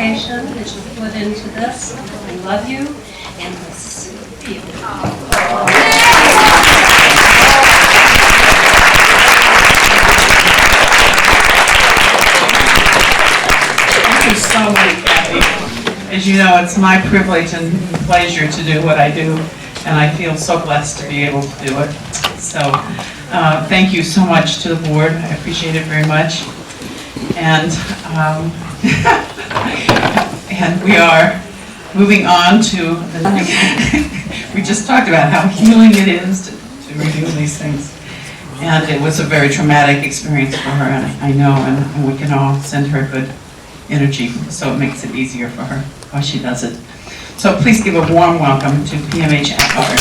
dedication that you put into this. I love you, and we'll see you. Thank you so much, Kathy. As you know, it's my privilege and pleasure to do what I do, and I feel so blessed to be able to do it. So thank you so much to the board. I appreciate it very much. And and we are moving on to the we just talked about how healing it is to review these things. And it was a very traumatic experience for her, and I know, and we can all send her good energy, so it makes it easier for her while she does it. So please give a warm welcome to PMH Atwater.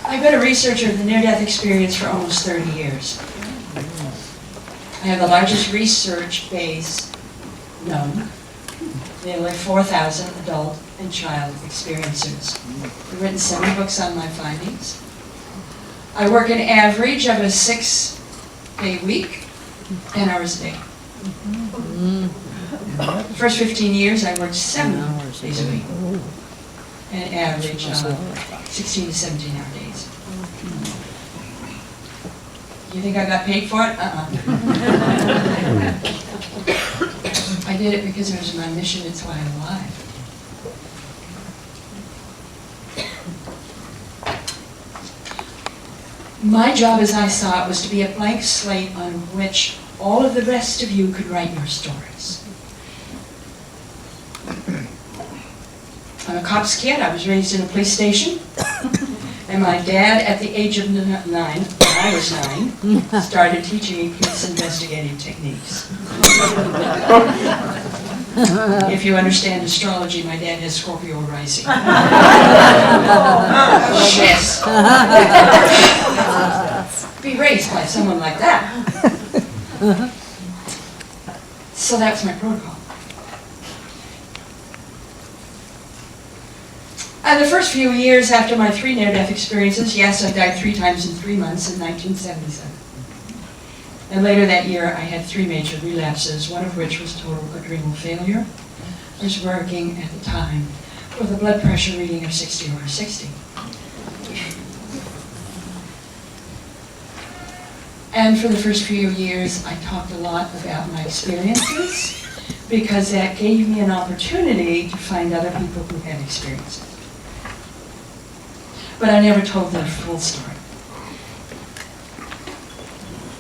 I've been a researcher of the near-death experience for almost 30 years. I have the largest research base known, nearly 4,000 adult and child experiencers. I've written 7 books on my findings. I work an average of a 6-day week, 10 hours a day. The first 15 years I worked 7 days a week, an average of 16 to 17 hour days. You think I got paid for it? I did it because it was my mission. It's why I'm alive. My job, as I saw it, was to be a blank slate on which all of the rest of you could write your stories. I'm a cop's kid. I was raised in a police station. And my dad, at the age of 9, when I was 9, started teaching me police investigative techniques. If you understand astrology, my dad has Scorpio rising. Yes. Be raised by someone like that. So that's my protocol. The first few years after my 3 near-death experiences, yes, I died 3 times in 3 months in 1977. And later that year, I had 3 major relapses, one of which was total adrenal failure. I was working at the time with a blood pressure reading of 60 over 60. And for the first few years, I talked a lot about my experiences because that gave me an opportunity to find other people who had experiences. But I never told the full story.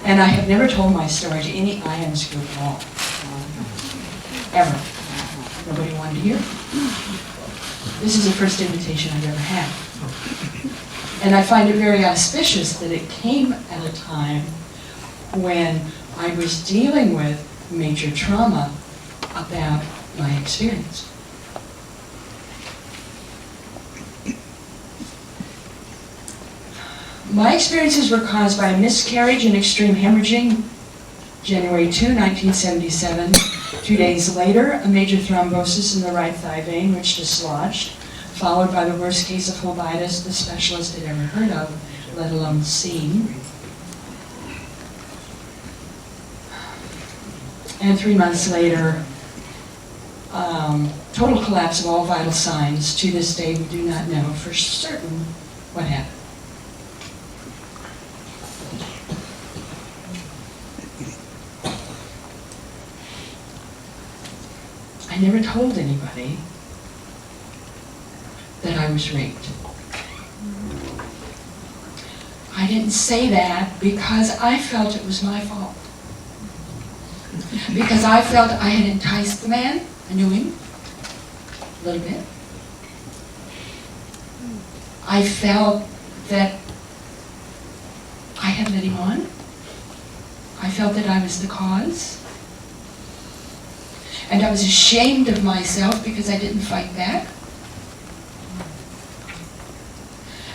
And I have never told my story to any IANS group at all. Ever. Nobody wanted to hear. This is the first invitation I've ever had. And I find it very auspicious that it came at a time when I was dealing with major trauma about my experience. My experiences were caused by a miscarriage and extreme hemorrhaging, January 2, 1977. 2 days later, a major thrombosis in the right thigh vein, which dislodged, followed by the worst case of phlebitis the specialist had ever heard of, let alone seen. And 3 months later, total collapse of all vital signs. To this day, we do not know for certain what happened. I never told anybody that I was raped. I didn't say that because I felt it was my fault. Because I felt I had enticed the man. I knew him a little bit. I felt that I had led him on. I felt that I was the cause. And I was ashamed of myself because I didn't fight back.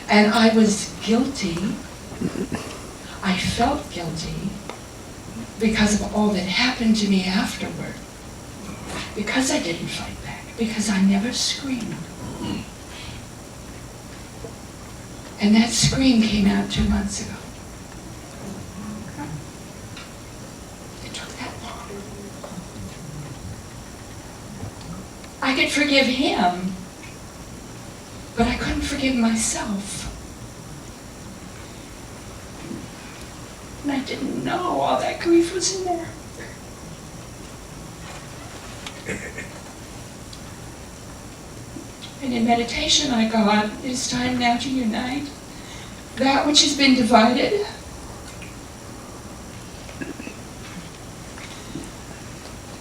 And I was guilty. I felt guilty because of all that happened to me afterward. Because I didn't fight back. Because I never screamed. And that scream came out 2 months ago. It took that long. I could forgive him, but I couldn't forgive myself. And I didn't know all that grief was in there. And in meditation I got, it's time now to unite that which has been divided.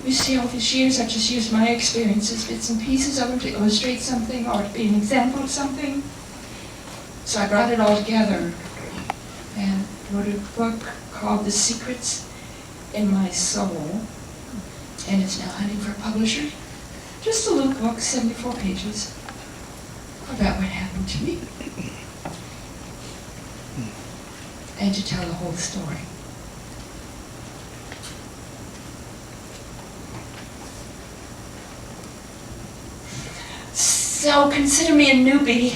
You see, all these years I've just used my experiences, bits and pieces of them to illustrate something or to be an example of something. So I brought it all together and wrote a book called The Secrets in My Soul. And it's now hunting for a publisher. Just a little book, 74 pages, about what happened to me. And to tell the whole story. So consider me a newbie.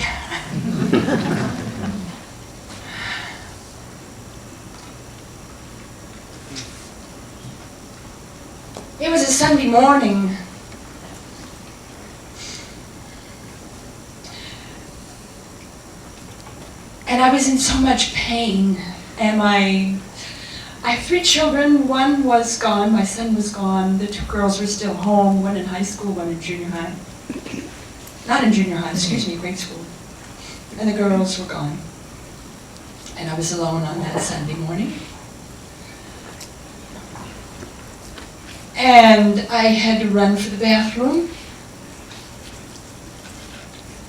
It was a Sunday morning. And I was in so much pain. And I have 3 children. One was gone, my son was gone. The 2 girls were still home, one in high school, one in junior high. Not in junior high, excuse me, grade school. And the girls were gone. And I was alone on that Sunday morning. And I had to run for the bathroom.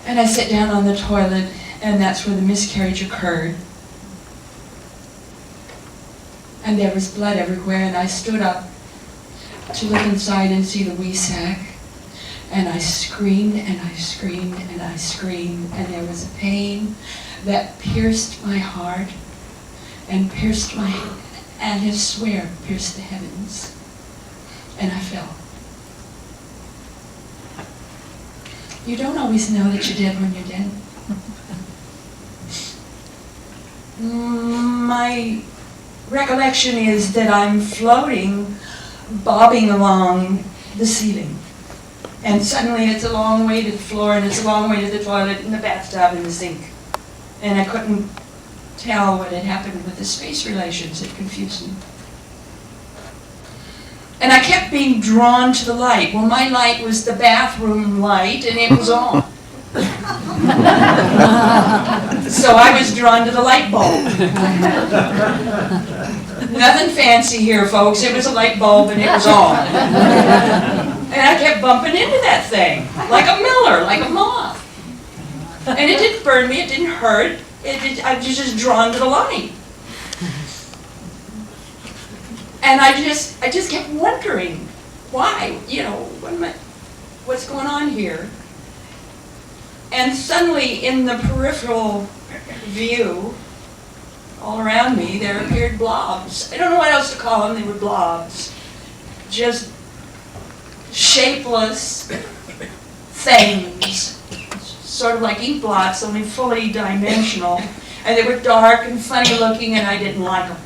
And I sat down on the toilet, and that's where the miscarriage occurred. And there was blood everywhere, and I stood up to look inside and see the wee sac. And I screamed, and I screamed, and I screamed, and there was a pain that pierced my heart, and pierced my, and I swear, pierced the heavens. And I fell. You don't always know that you're dead when you're dead. My recollection is that I'm floating, bobbing along the ceiling. And suddenly it's a long way to the floor, and it's a long way to the toilet, and the bathtub, and the sink. And I couldn't tell what had happened with the space relations. It confused me. And I kept being drawn to the light. Well, my light was the bathroom light, and it was on. So I was drawn to the light bulb. Nothing fancy here, folks. It was a light bulb, and it was on. And I kept bumping into that thing, like a miller, like a moth. And it didn't burn me, it didn't hurt. I was just drawn to the light. And I just kept wondering, why? You know, what's going on here? And suddenly, in the peripheral view, all around me, there appeared blobs. I don't know what else to call them, they were blobs. Just shapeless things, sort of like ink blots, only fully dimensional. And they were dark and funny looking, and I didn't like them.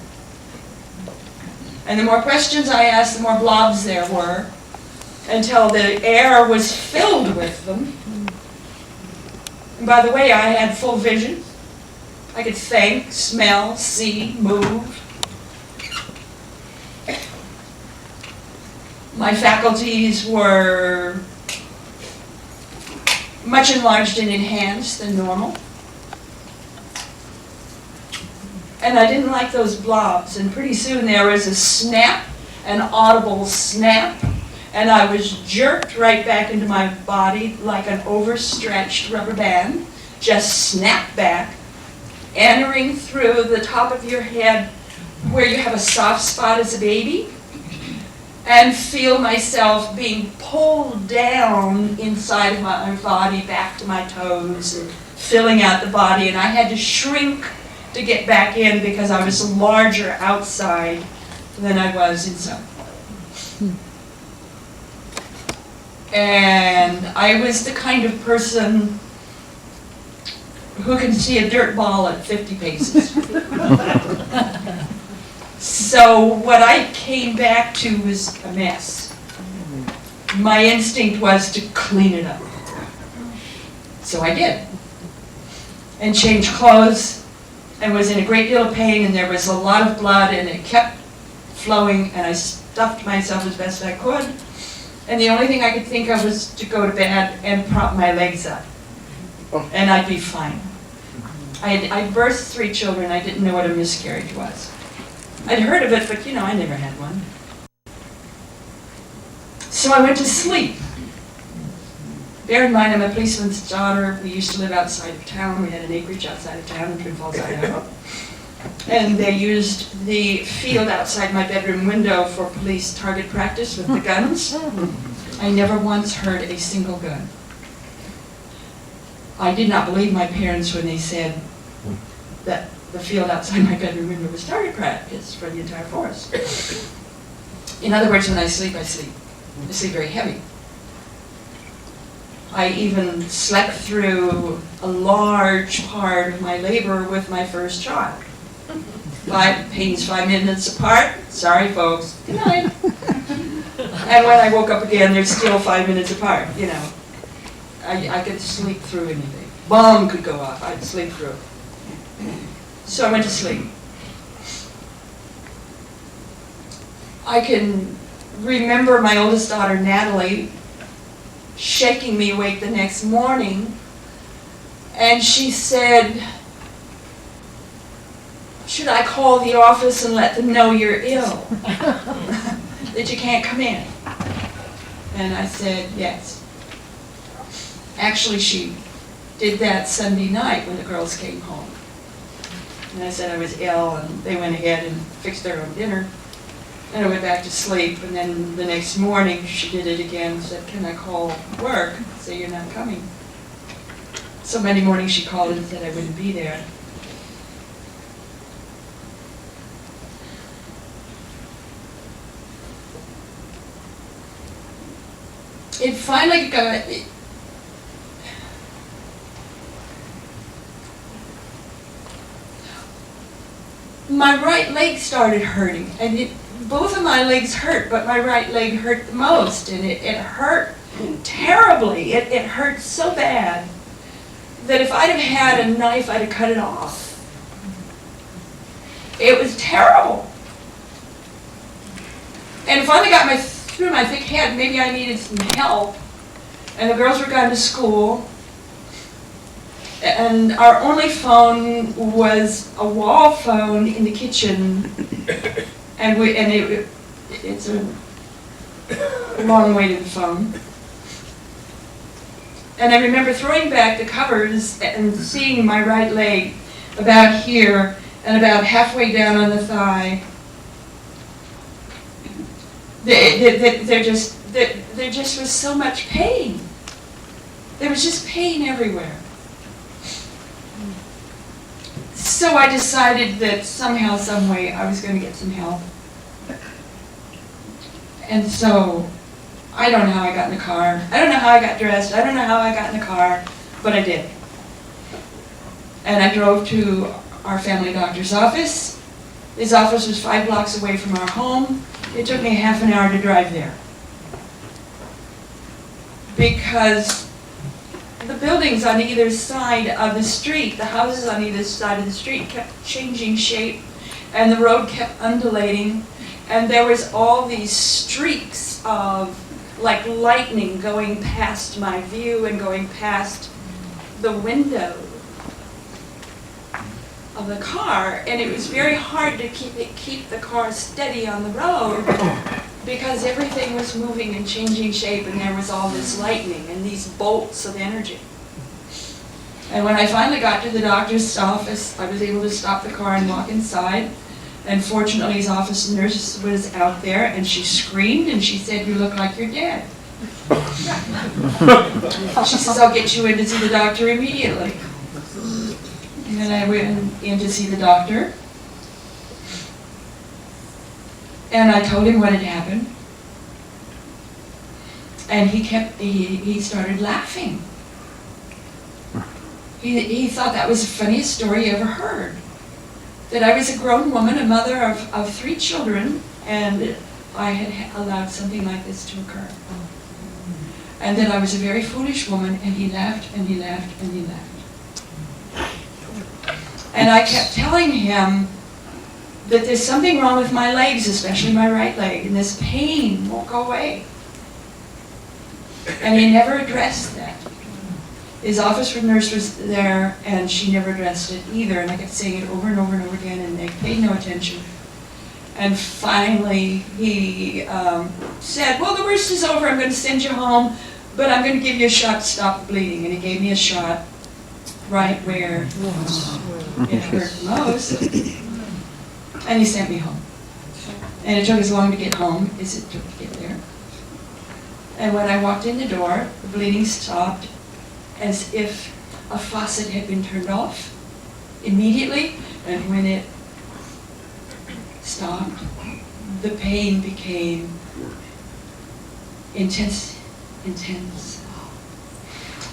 And the more questions I asked, the more blobs there were, until the air was filled with them. And by the way, I had full vision. I could think, smell, see, move. My faculties were much enlarged and enhanced than normal. And I didn't like those blobs, and pretty soon there was a snap, an audible snap, and I was jerked right back into my body like an overstretched rubber band, just snapped back, entering through the top of your head where you have a soft spot as a baby, and feel myself being pulled down inside of my body back to my toes, and filling out the body, and I had to shrink to get back in because I was larger outside than I was inside. And I was the kind of person who can see a dirt ball at 50 paces. So what I came back to was a mess. My instinct was to clean it up. So I did. And changed clothes, and was in a great deal of pain, and there was a lot of blood, and it kept flowing, and I stuffed myself as best I could. And the only thing I could think of was to go to bed and prop my legs up, and I'd be fine. I birthed 3 children. I didn't know what a miscarriage was. I'd heard of it, but I never had one. So I went to sleep. Bear in mind, I'm a policeman's daughter. We used to live outside of town. We had an acreage outside of town in Twin Falls, Idaho. And they used the field outside my bedroom window for police target practice with the guns. I never once heard a single gun. I did not believe my parents when they said that the field outside my bedroom window was target practice for the entire force. In other words, when I sleep, I sleep. I sleep very heavy. I even slept through a large part of my labor with my first child. Pains 5 minutes apart. Sorry, folks. Good night. And when I woke up again, they're still 5 minutes apart. I could sleep through anything. Bomb could go off. I'd sleep through it. So I went to sleep. I can remember my oldest daughter, Natalie, shaking me awake the next morning, and she said, "Should I call the office and let them know you're ill, that you can't come in?" And I said, "Yes." Actually, she did that Sunday night when the girls came home. And I said I was ill, and they went ahead and fixed their own dinner. And I went back to sleep, and then the next morning she did it again, said, "Can I call work, say you're not coming?" So Monday morning she called and said I wouldn't be there. It finally got... My right leg started hurting, and both of my legs hurt, but my right leg hurt the most, and it hurt terribly. It hurt so bad that if I'd have had a knife, I'd have cut it off. It was terrible. And finally got through my thick head, maybe I needed some help, and the girls were gone to school. And our only phone was a wall phone in the kitchen, and it's a long way to the phone. And I remember throwing back the covers and seeing my right leg about here and about halfway down on the thigh. There just was so much pain. There was just pain everywhere. So I decided that somehow, some way, I was going to get some help. And so, I don't know how I got in the car. I don't know how I got dressed. I don't know how I got in the car, but I did. And I drove to our family doctor's office. His office was 5 blocks away from our home. It took me half an hour to drive there. Because the buildings on either side of the street, the houses on either side of the street kept changing shape, and the road kept undulating, and there was all these streaks of like lightning going past my view and going past the window of the car, and it was very hard to keep the car steady on the road because everything was moving and changing shape, and there was all this lightning and these bolts of energy. And when I finally got to the doctor's office, I was able to stop the car and walk inside. And fortunately, his office nurse was out there, and she screamed, and she said, "You look like you're dead." She says, "I'll get you in to see the doctor immediately." And I went in to see the doctor. And I told him what had happened. And he started laughing. he thought that was the funniest story he ever heard. That I was a grown woman, a mother of 3 children, and I had allowed something like this to occur. And that I was a very foolish woman, and he laughed, and he laughed, and he laughed. And I kept telling him that there's something wrong with my legs, especially my right leg, and this pain won't go away. And he never addressed that. His office nurse was there, and she never addressed it either, and I kept saying it over and over and over again, and they paid no attention. And finally, he said, well, the worst is over, I'm going to send you home, but I'm going to give you a shot to stop the bleeding. And he gave me a shot right where it hurt most, and he sent me home. And it took as long to get home as it took to get there. And when I walked in the door, the bleeding stopped as if a faucet had been turned off immediately, and when it stopped, the pain became intense.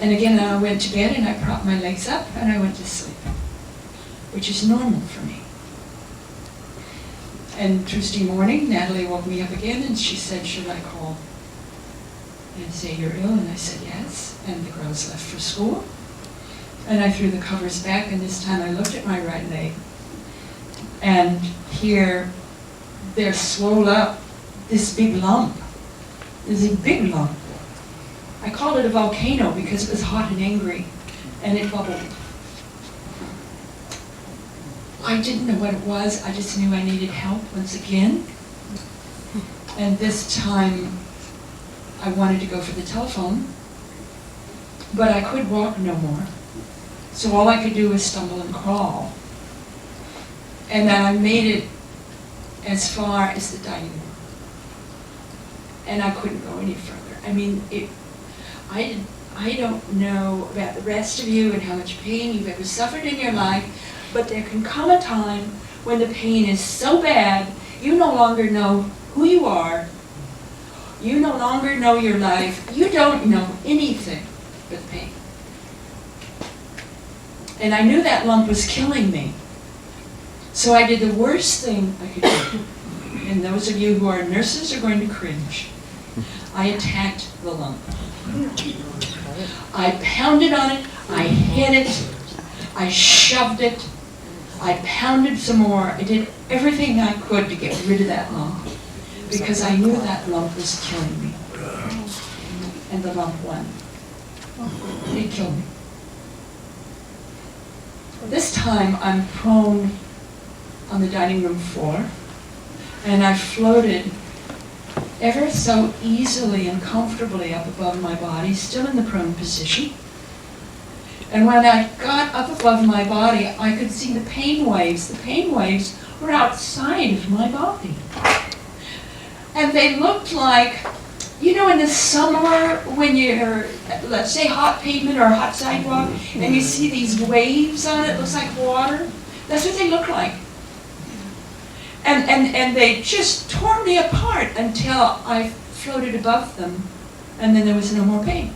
And again, I went to bed and I propped my legs up and I went to sleep, which is normal for me. And Tuesday morning, Natalie woke me up again and she said, should I call and say you're ill? And I said yes. And the girls left for school. And I threw the covers back, and this time I looked at my right leg. And here, there swelled up this big lump. There's a big lump. I called it a volcano because it was hot and angry, and it bubbled. I didn't know what it was. I just knew I needed help once again. And this time, I wanted to go for the telephone, but I could walk no more. So all I could do was stumble and crawl. And then I made it as far as the dining room. And I couldn't go any further. I mean, I don't know about the rest of you and how much pain you've ever suffered in your life, but there can come a time when the pain is so bad, you no longer know who you are, you no longer know your life, you don't know anything but pain. And I knew that lump was killing me. So I did the worst thing I could do. And those of you who are nurses are going to cringe. I attacked the lump. I pounded on it, I hit it, I shoved it, I pounded some more. I did everything I could to get rid of that lump because I knew that lump was killing me. And the lump won. It killed me. This time I'm prone on the dining room floor, and I floated ever so easily and comfortably up above my body, still in the prone position. And when I got up above my body, I could see the pain waves. The pain waves were outside of my body. And they looked like, you know, in the summer when you're, let's say, hot pavement or a hot sidewalk, and you see these waves on it, looks like water. That's what they look like. And they just tore me apart until I floated above them, and then there was no more pain.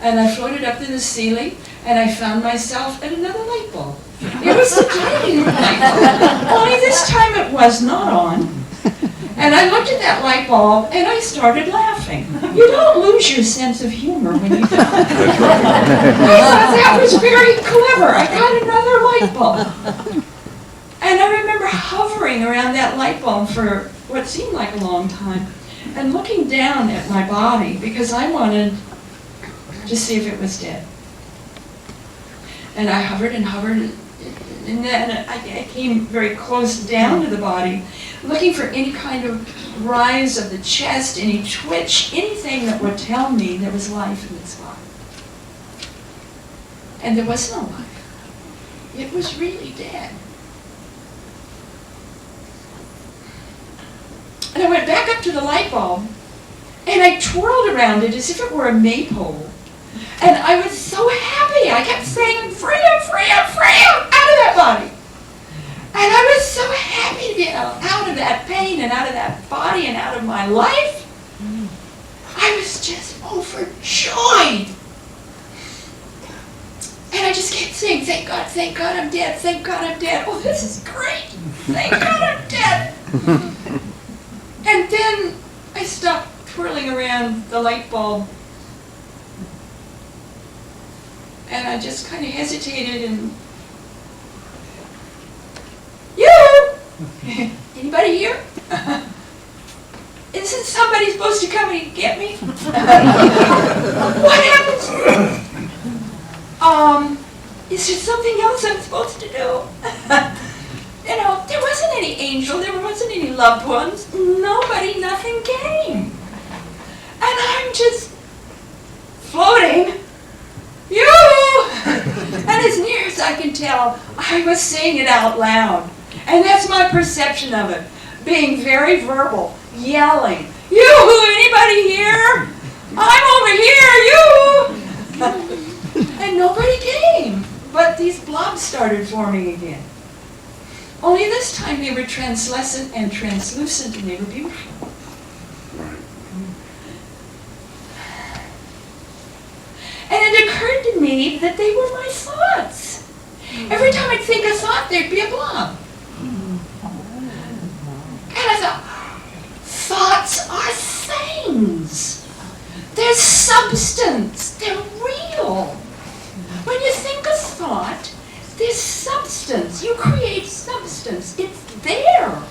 And I floated up to the ceiling, and I found myself at another light bulb. It was the dining room light bulb. Only this time it was not on. And I looked at that light bulb, and I started laughing. You don't lose your sense of humor when you die. I thought that was very clever. I got another light bulb. And I remember hovering around that light bulb for what seemed like a long time, and looking down at my body because I wanted to see if it was dead. And I hovered and hovered, and then I came very close down to the body, looking for any kind of rise of the chest, any twitch, anything that would tell me there was life in this body. And there was no life. It was really dead. And I went back up to the light bulb, and I twirled around it as if it were a maypole. And I was so happy. I kept saying, Freya, Freya, Freya, out of that body. And I was so happy to get out of that pain and out of that body and out of my life. I was just overjoyed. And I just kept saying, thank God I'm dead, thank God I'm dead. Oh, this is great. Thank God I'm dead. And then I stopped twirling around the light bulb. And I just kind of hesitated and, you! Anybody here? Isn't somebody supposed to come and get me? What happens? Is there something else I'm supposed to do? You know, there wasn't any angel, there wasn't any loved ones, nobody, nothing came. And I'm just floating. And as near as I can tell, I was saying it out loud. And that's my perception of it. Being very verbal, yelling, anybody here? I'm over here, And nobody came. But these blobs started forming again. Only this time they were translucent and translucent, and they were beautiful. And it occurred to me that they were my thoughts. Every time I'd think a thought, there'd be a blob. And I thought, thoughts are things. They're substance. They're real. When you think a thought, there's substance. You create substance. It's there.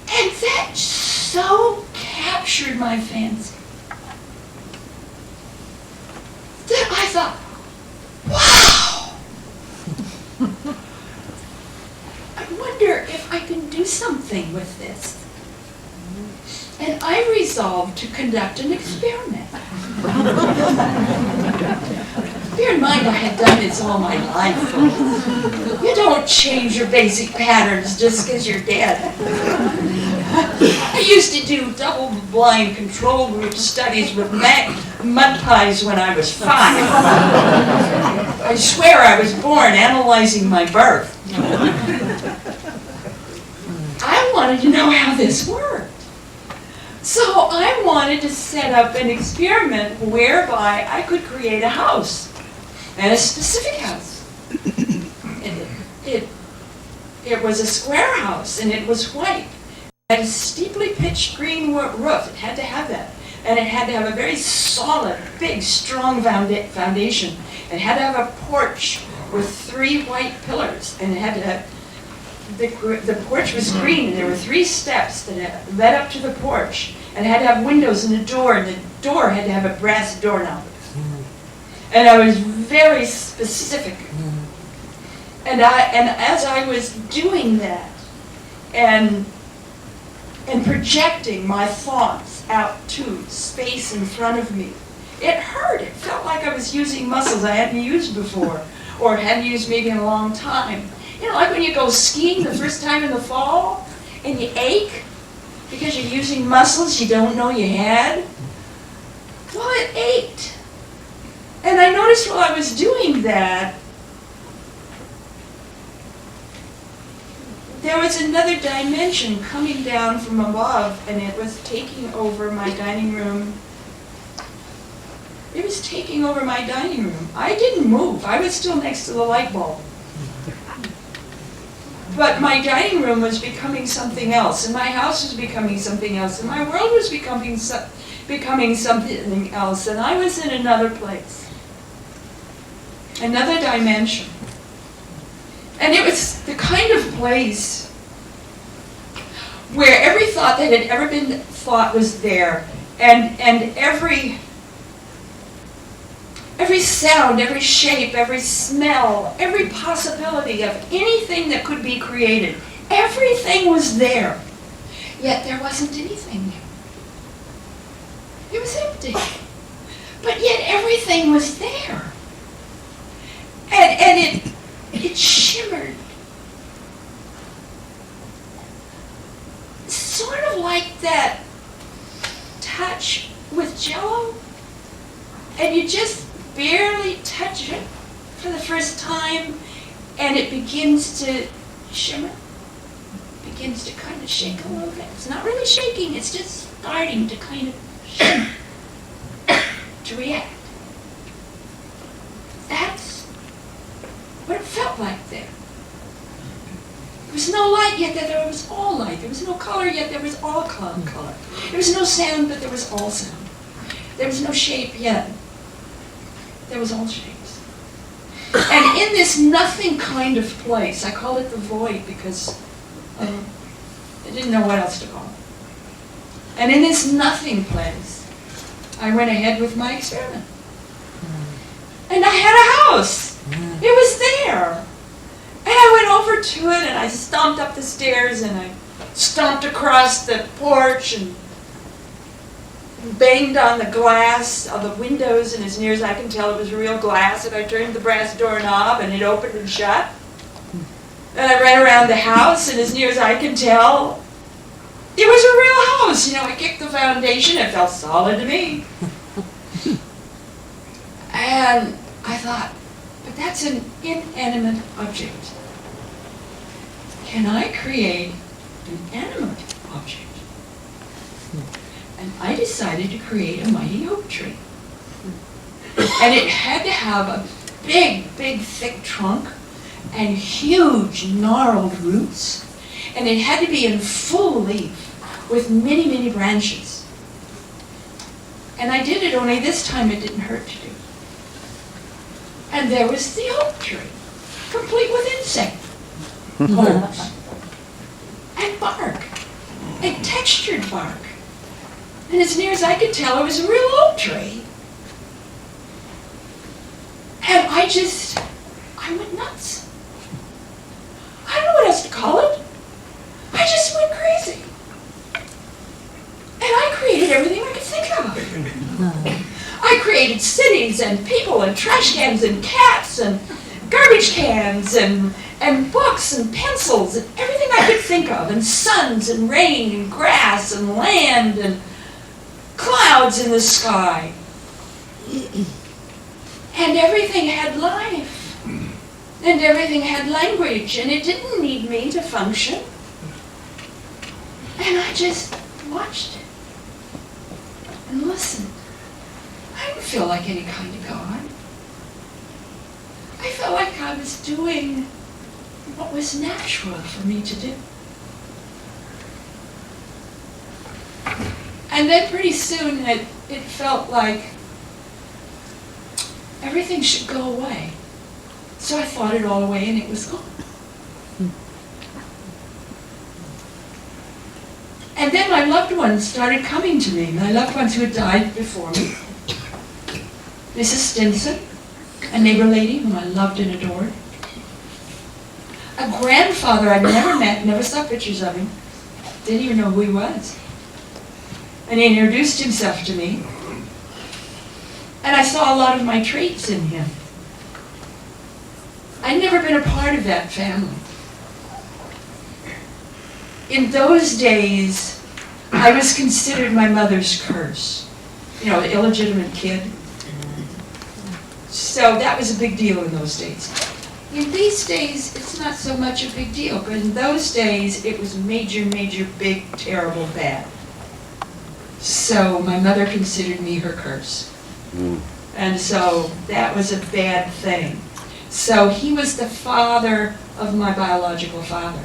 And that so captured my fancy that I thought, wow! I wonder if I can do something with this. And I resolved to conduct an experiment. Bear in mind, I had done this all my life, folks. You don't change your basic patterns just because you're dead. I used to do double-blind control group studies with mud pies when I was 5. I swear I was born analyzing my birth. I wanted to know how this worked. So I wanted to set up an experiment whereby I could create a house, and a specific house. It was a square house, and it was white. It had a steeply pitched green roof. It had to have that. And it had to have a very solid, big, strong foundation. It had to have a porch with 3 white pillars, and it had to have the porch was green, and there were 3 steps that led up to the porch, and it had to have windows and a door, and the door had to have a brass doorknob. And I was very specific. And as I was doing that, and projecting my thoughts out to space in front of me, it hurt. It felt like I was using muscles I hadn't used before, or hadn't used maybe in a long time. You know, like when you go skiing the first time in the fall, and you ache because you're using muscles you don't know you had. Well, it ached. And I noticed while I was doing that, there was another dimension coming down from above, and it was taking over my dining room. It was taking over my dining room. I didn't move. I was still next to the light bulb. But my dining room was becoming something else, and my house was becoming something else, and my world was becoming something else, and I was in another place, another dimension. And it was the kind of place where every thought that had ever been thought was there, and every sound, every shape, every smell, every possibility of anything that could be created, everything was there. Yet there wasn't anything there. It was empty. But yet everything was there. And it shimmered. Sort of like that touch with Jell-O. And you just barely touch it for the first time, and it begins to shimmer, begins to kind of shake a little bit. It's not really shaking, it's just starting to kind of shimmer, to react. spotlight there. There was no light, yet there was all light. There was no color, yet there was all color. There was no sound, but there was all sound. There was no shape, yet there was all shapes. And in this nothing kind of place, I call it the void because I didn't know what else to call it. And in this nothing place, I went ahead with my experiment. And I had a house. It was there. And I went over to it and I stomped up the stairs and I stomped across the porch and banged on the glass of the windows, and as near as I can tell it was real glass, and I turned the brass doorknob and it opened and shut. And I ran around the house, and as near as I can tell, it was a real house. You know, I kicked the foundation, it felt solid to me. And I thought, but that's an inanimate object. Can I create an animate object? And I decided to create a mighty oak tree. And it had to have a big, big, thick trunk and huge, gnarled roots. And it had to be in full leaf with many, many branches. And I did it, only this time it didn't hurt to do. And there was the oak tree, complete with insect holes and bark, and textured bark. And as near as I could tell, it was a real oak tree. And I went nuts. I don't know what else to call it. I just went crazy. And I created everything I could think of. I created cities and people and trash cans and cats and garbage cans and books and pencils and everything I could think of, and suns and rain and grass and land and clouds in the sky. And everything had life. And everything had language, and it didn't need me to function. And I just watched it and listened. I didn't feel like any kind of God. I felt like I was doing what was natural for me to do. And then pretty soon it felt like everything should go away. So I thought it all away and it was gone. And then my loved ones started coming to me, my loved ones who had died before me. Mrs. Stinson, a neighbor lady whom I loved and adored. A grandfather I'd never met, never saw pictures of him, didn't even know who he was. And he introduced himself to me. And I saw a lot of my traits in him. I'd never been a part of that family. In those days, I was considered my mother's curse. You know, an illegitimate kid. So that was a big deal in those days. In these days, it's not so much a big deal, but in those days, it was major, major, big, terrible, bad. So my mother considered me her curse. And so that was a bad thing. So he was the father of my biological father.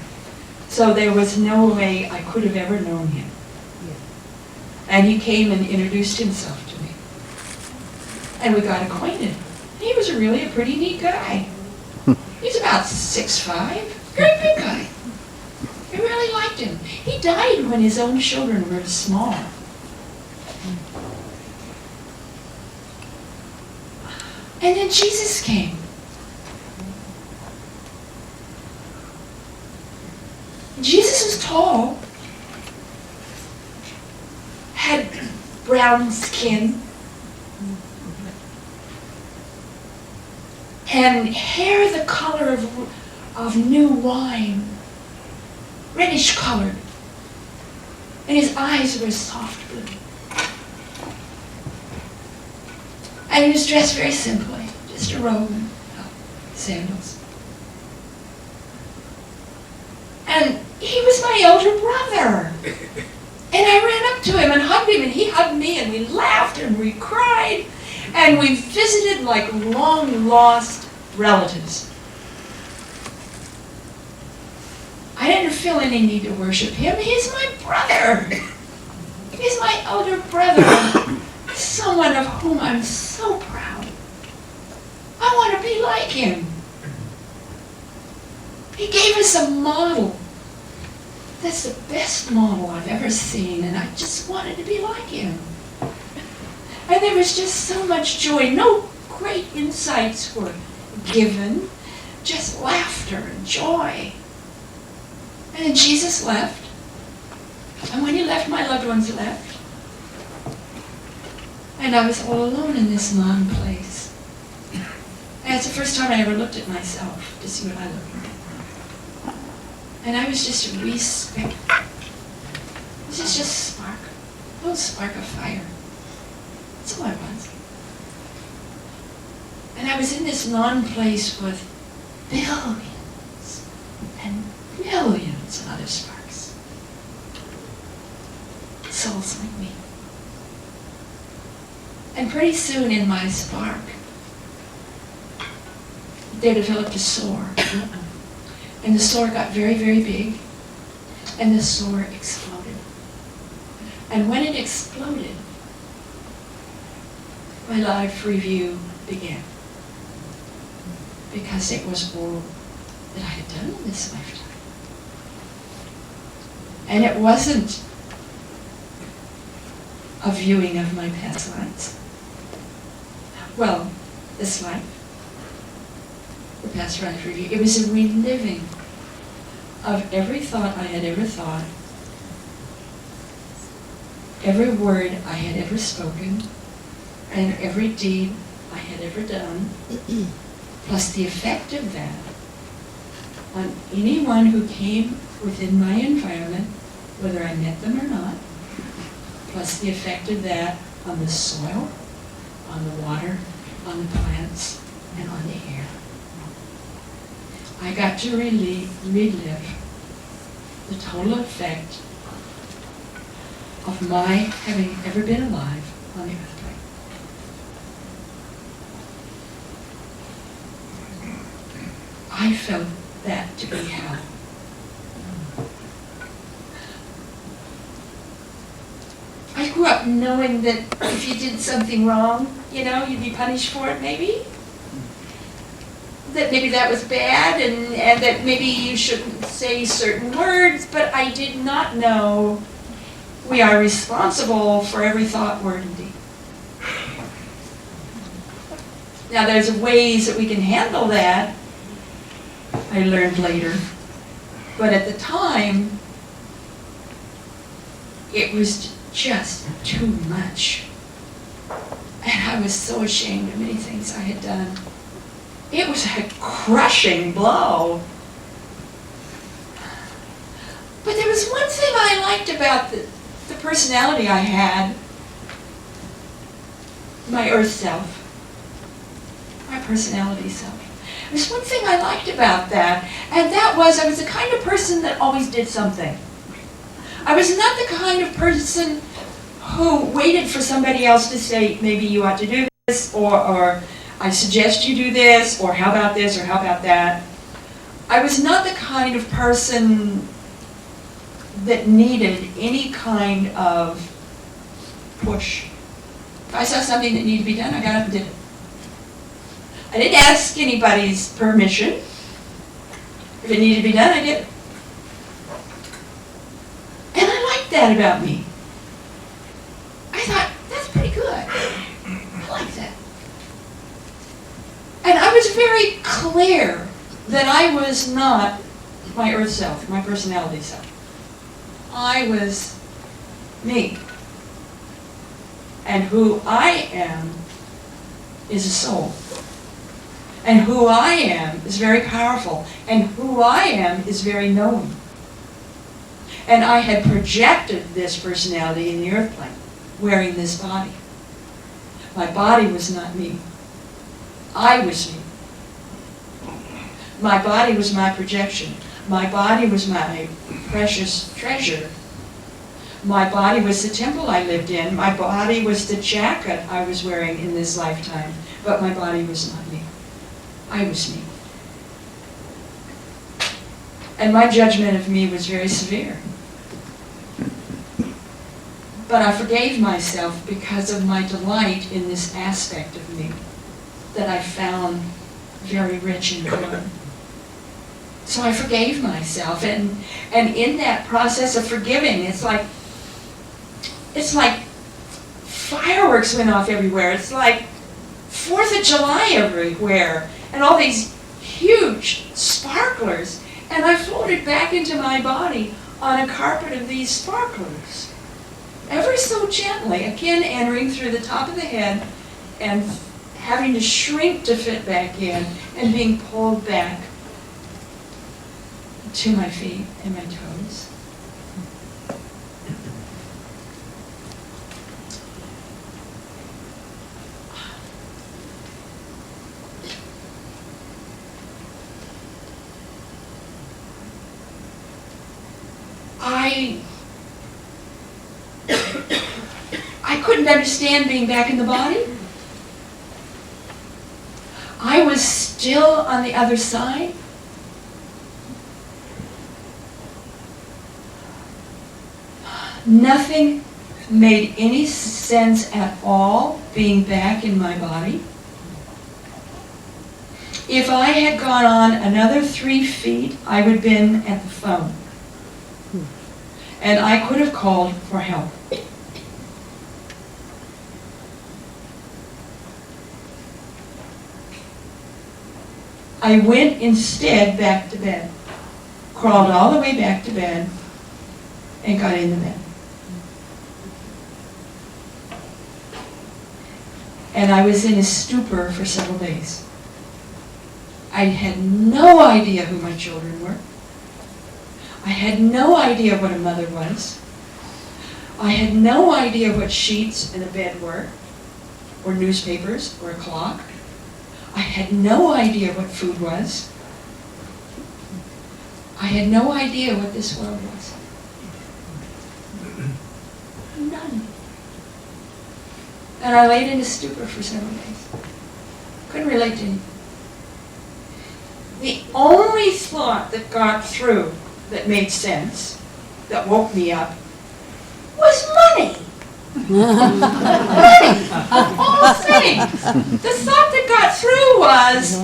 So there was no way I could have ever known him. And he came and introduced himself to me. And we got acquainted. He was really a pretty neat guy. He's about 6'5", great big guy. I really liked him. He died when his own children were small. And then Jesus came. Jesus was tall, had brown skin, and hair the color of new wine, reddish colored, and his eyes were soft blue. And he was dressed very simply, just a robe and sandals. And he was my elder brother. And I ran up to him and hugged him, and he hugged me, and we laughed and we cried, and we visited like long-lost relatives. I didn't feel any need to worship him. He's my brother. He's my elder brother. Someone of whom I'm so proud. I want to be like him. He gave us a model. That's the best model I've ever seen, and I just wanted to be like him. And there was just so much joy. No great insights were given, just laughter and joy. And then Jesus left. And when he left, my loved ones left. And I was all alone in this long place. And it's the first time I ever looked at myself to see what I looked like. And I was just a wee speck. This is just a spark. A little spark of fire. That's all I was. And I was in this non place with billions and billions of other sparks. Souls like me. And pretty soon in my spark, there developed a sore. And the sore got very, very big. And the sore exploded. And when it exploded, my life review began. Because it was all that I had done in this lifetime. And it wasn't a viewing of my past lives. Well, this life, the past life review, it was a reliving of every thought I had ever thought, every word I had ever spoken, and every deed I had ever done, plus the effect of that on anyone who came within my environment, whether I met them or not, plus the effect of that on the soil, on the water, on the plants, and on the air. I got to relive the total effect of my having ever been alive on the earth plane. I felt that to be hell. I grew up knowing that if you did something wrong, you'd be punished for it maybe. That maybe that was bad and that maybe you shouldn't say certain words, but I did not know we are responsible for every thought, word, and deed. Now there's ways that we can handle that, I learned later. But at the time, it was just too much. And I was so ashamed of many things I had done. It was a crushing blow. But there was one thing I liked about the personality I had, my earth self, my personality self. There's one thing I liked about that, and that was I was the kind of person that always did something. I was not the kind of person who waited for somebody else to say, maybe you ought to do this, or I suggest you do this, or how about this, or how about that. I was not the kind of person that needed any kind of push. If I saw something that needed to be done, I got up and did it. I didn't ask anybody's permission. If it needed to be done, I did it. And I liked that about me. I thought, that's pretty good. I like that. And I was very clear that I was not my earth self, my personality self. I was me. And who I am is a soul. And who I am is very powerful. And who I am is very knowing. And I had projected this personality in the earth plane, wearing this body. My body was not me. I was me. My body was my projection. My body was my precious treasure. My body was the temple I lived in. My body was the jacket I was wearing in this lifetime. But my body was not me. I was me. And my judgment of me was very severe. But I forgave myself because of my delight in this aspect of me that I found very rich and good. So I forgave myself, and in that process of forgiving, it's like fireworks went off everywhere. It's like 4th of July everywhere, and all these huge sparklers. And I floated back into my body on a carpet of these sparklers, ever so gently, again entering through the top of the head and having to shrink to fit back in and being pulled back to my feet and my toes. I couldn't understand being back in the body. I was still on the other side. Nothing made any sense at all being back in my body. If I had gone on another 3 feet, I would have been at the phone. And I could have called for help. I went instead back to bed, crawled all the way back to bed, and got in the bed. And I was in a stupor for several days. I had no idea who my children were. I had no idea what a mother was. I had no idea what sheets in a bed were, or newspapers, or a clock. I had no idea what food was. I had no idea what this world was. None. And I laid in a stupor for several days. Couldn't relate to anything. The only thought that got through, that made sense, that woke me up, was money. Money, of all things. The thought that got through was,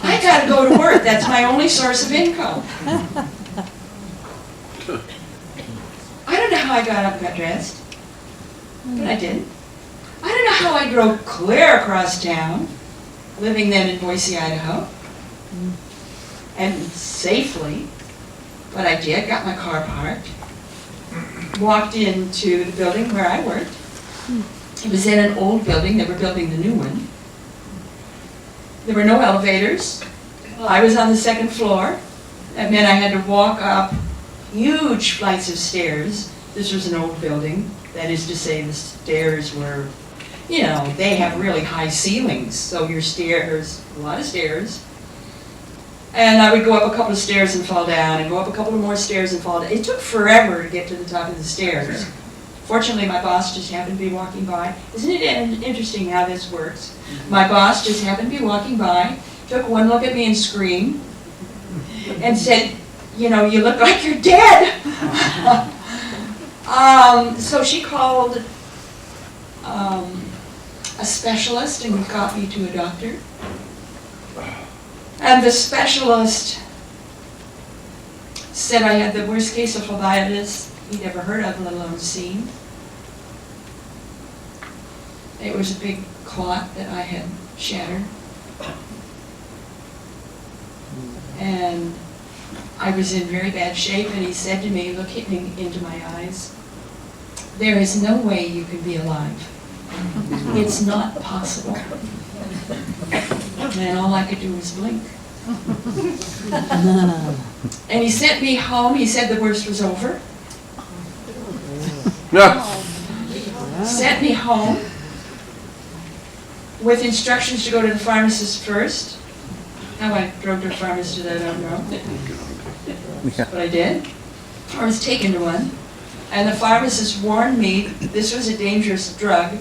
I gotta go to work, that's my only source of income. I don't know how I got up and got dressed, but I did. I don't know how I drove clear across town, living then in Boise, Idaho, and safely, but I did, got my car parked, walked into the building where I worked. It was in an old building, they were building the new one. There were no elevators. I was on the 2nd floor. That meant I had to walk up huge flights of stairs. This was an old building. That is to say, the stairs were, you know, they have really high ceilings, so your stairs, a lot of stairs. And I would go up a couple of stairs and fall down, and go up a couple of more stairs and fall down. It took forever to get to the top of the stairs. Fortunately, my boss just happened to be walking by. Isn't it interesting how this works? My boss just happened to be walking by, took one look at me and screamed, and said, you know, you look like you're dead. So she called a specialist and got me to a doctor. And the specialist said I had the worst case of phlebitis he'd ever heard of, let alone seen. It was a big clot that I had shattered. And I was in very bad shape, and he said to me, looking into my eyes, there is no way you can be alive. It's not possible. And all I could do was blink. And he sent me home. He said the worst was over. Sent me home with instructions to go to the pharmacist first. How I drove to a pharmacist, I don't know. But I did. I was taken to one. And the pharmacist warned me this was a dangerous drug.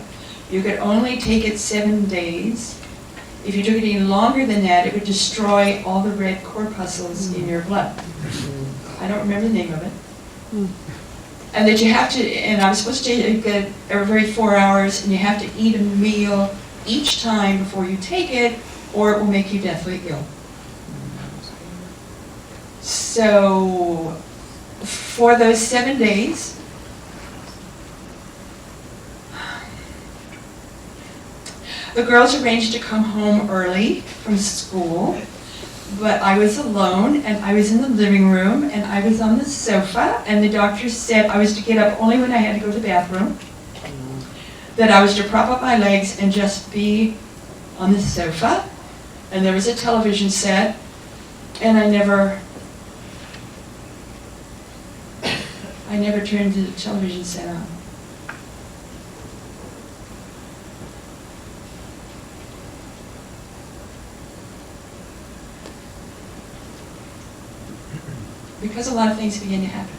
You could only take it 7 days. If you took it any longer than that, it would destroy all the red corpuscles in your blood. I don't remember the name of it. And that you have to, and I was supposed to take it every 4 hours, and you have to eat a meal each time before you take it, or it will make you deathly ill. So, for those 7 days, the girls arranged to come home early from school, but I was alone, and I was in the living room, and I was on the sofa, and the doctor said I was to get up only when I had to go to the bathroom, that I was to prop up my legs and just be on the sofa, and there was a television set, and I never turned the television set on. Because a lot of things begin to happen.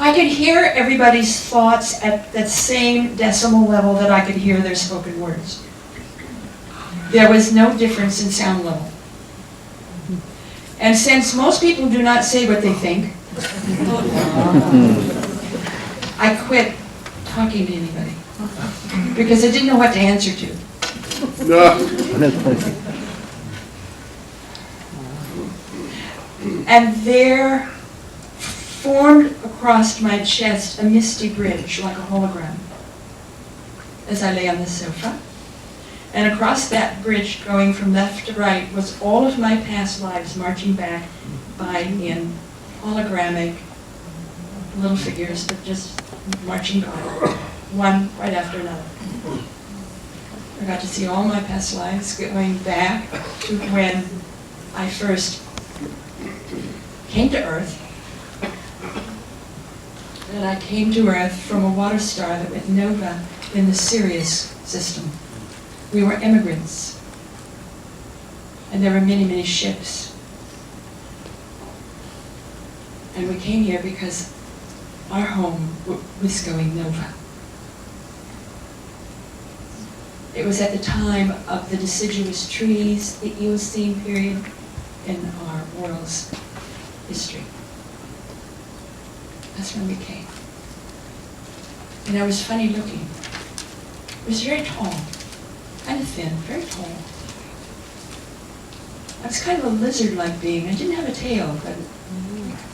I could hear everybody's thoughts at that same decimal level that I could hear their spoken words. There was no difference in sound level. And since most people do not say what they think, I quit talking to anybody because I didn't know what to answer to. And there formed across my chest a misty bridge like a hologram as I lay on the sofa. And across that bridge, going from left to right, was all of my past lives marching back by in hologramic little figures, but just marching by, one right after another. I got to see all my past lives going back to when I first came to Earth. And I came to Earth from a water star that went nova in the Sirius system. We were immigrants. And there were many, many ships. And we came here because our home was going nova. It was at the time of the deciduous trees, the Eocene period in our world's history. That's when we came. And I was funny looking. I was very tall, kind of thin, very tall. I was kind of a lizard-like being. I didn't have a tail, but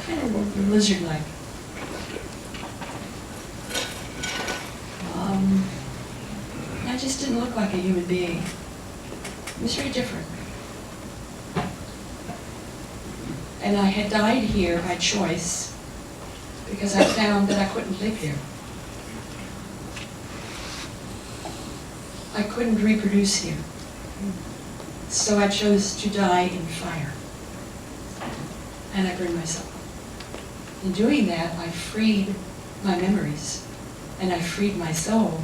kind of lizard-like. I just didn't look like a human being. It was very different. And I had died here by choice because I found that I couldn't live here. I couldn't reproduce here. So I chose to die in fire. And I burned myself. In doing that, I freed my memories and I freed my soul.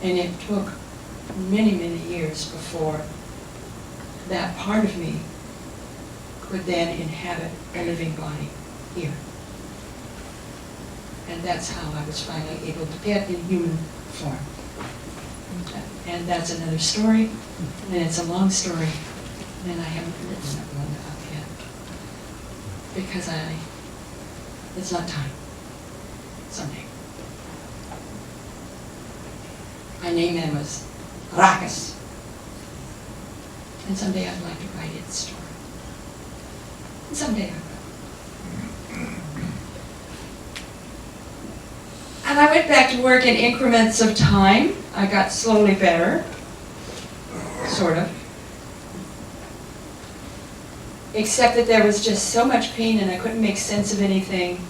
And it took many, many years before that part of me could then inhabit a living body here. And that's how I was finally able to get in human form. And that's another story, and it's a long story, and I haven't written that one up yet. Because it's not time. Someday. My name then was Rakas. And someday I'd like to write its story. And someday I will. And I went back to work in increments of time. I got slowly better, sort of. Except that there was just so much pain and I couldn't make sense of anything.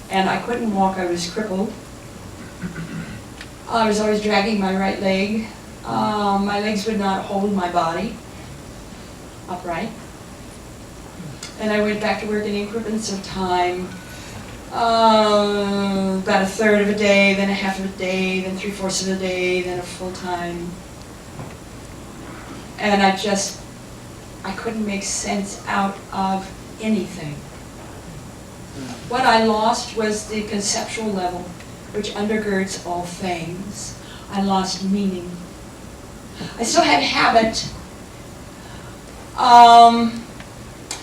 And I couldn't walk, I was crippled. I was always dragging my right leg. My legs would not hold my body upright. And I went back to work in increments of time. About a third of a day, then a half of a day, then 3/4 of a day, then a full time. And I I couldn't make sense out of anything. What I lost was the conceptual level, which undergirds all things. I lost meaning. I still had habit.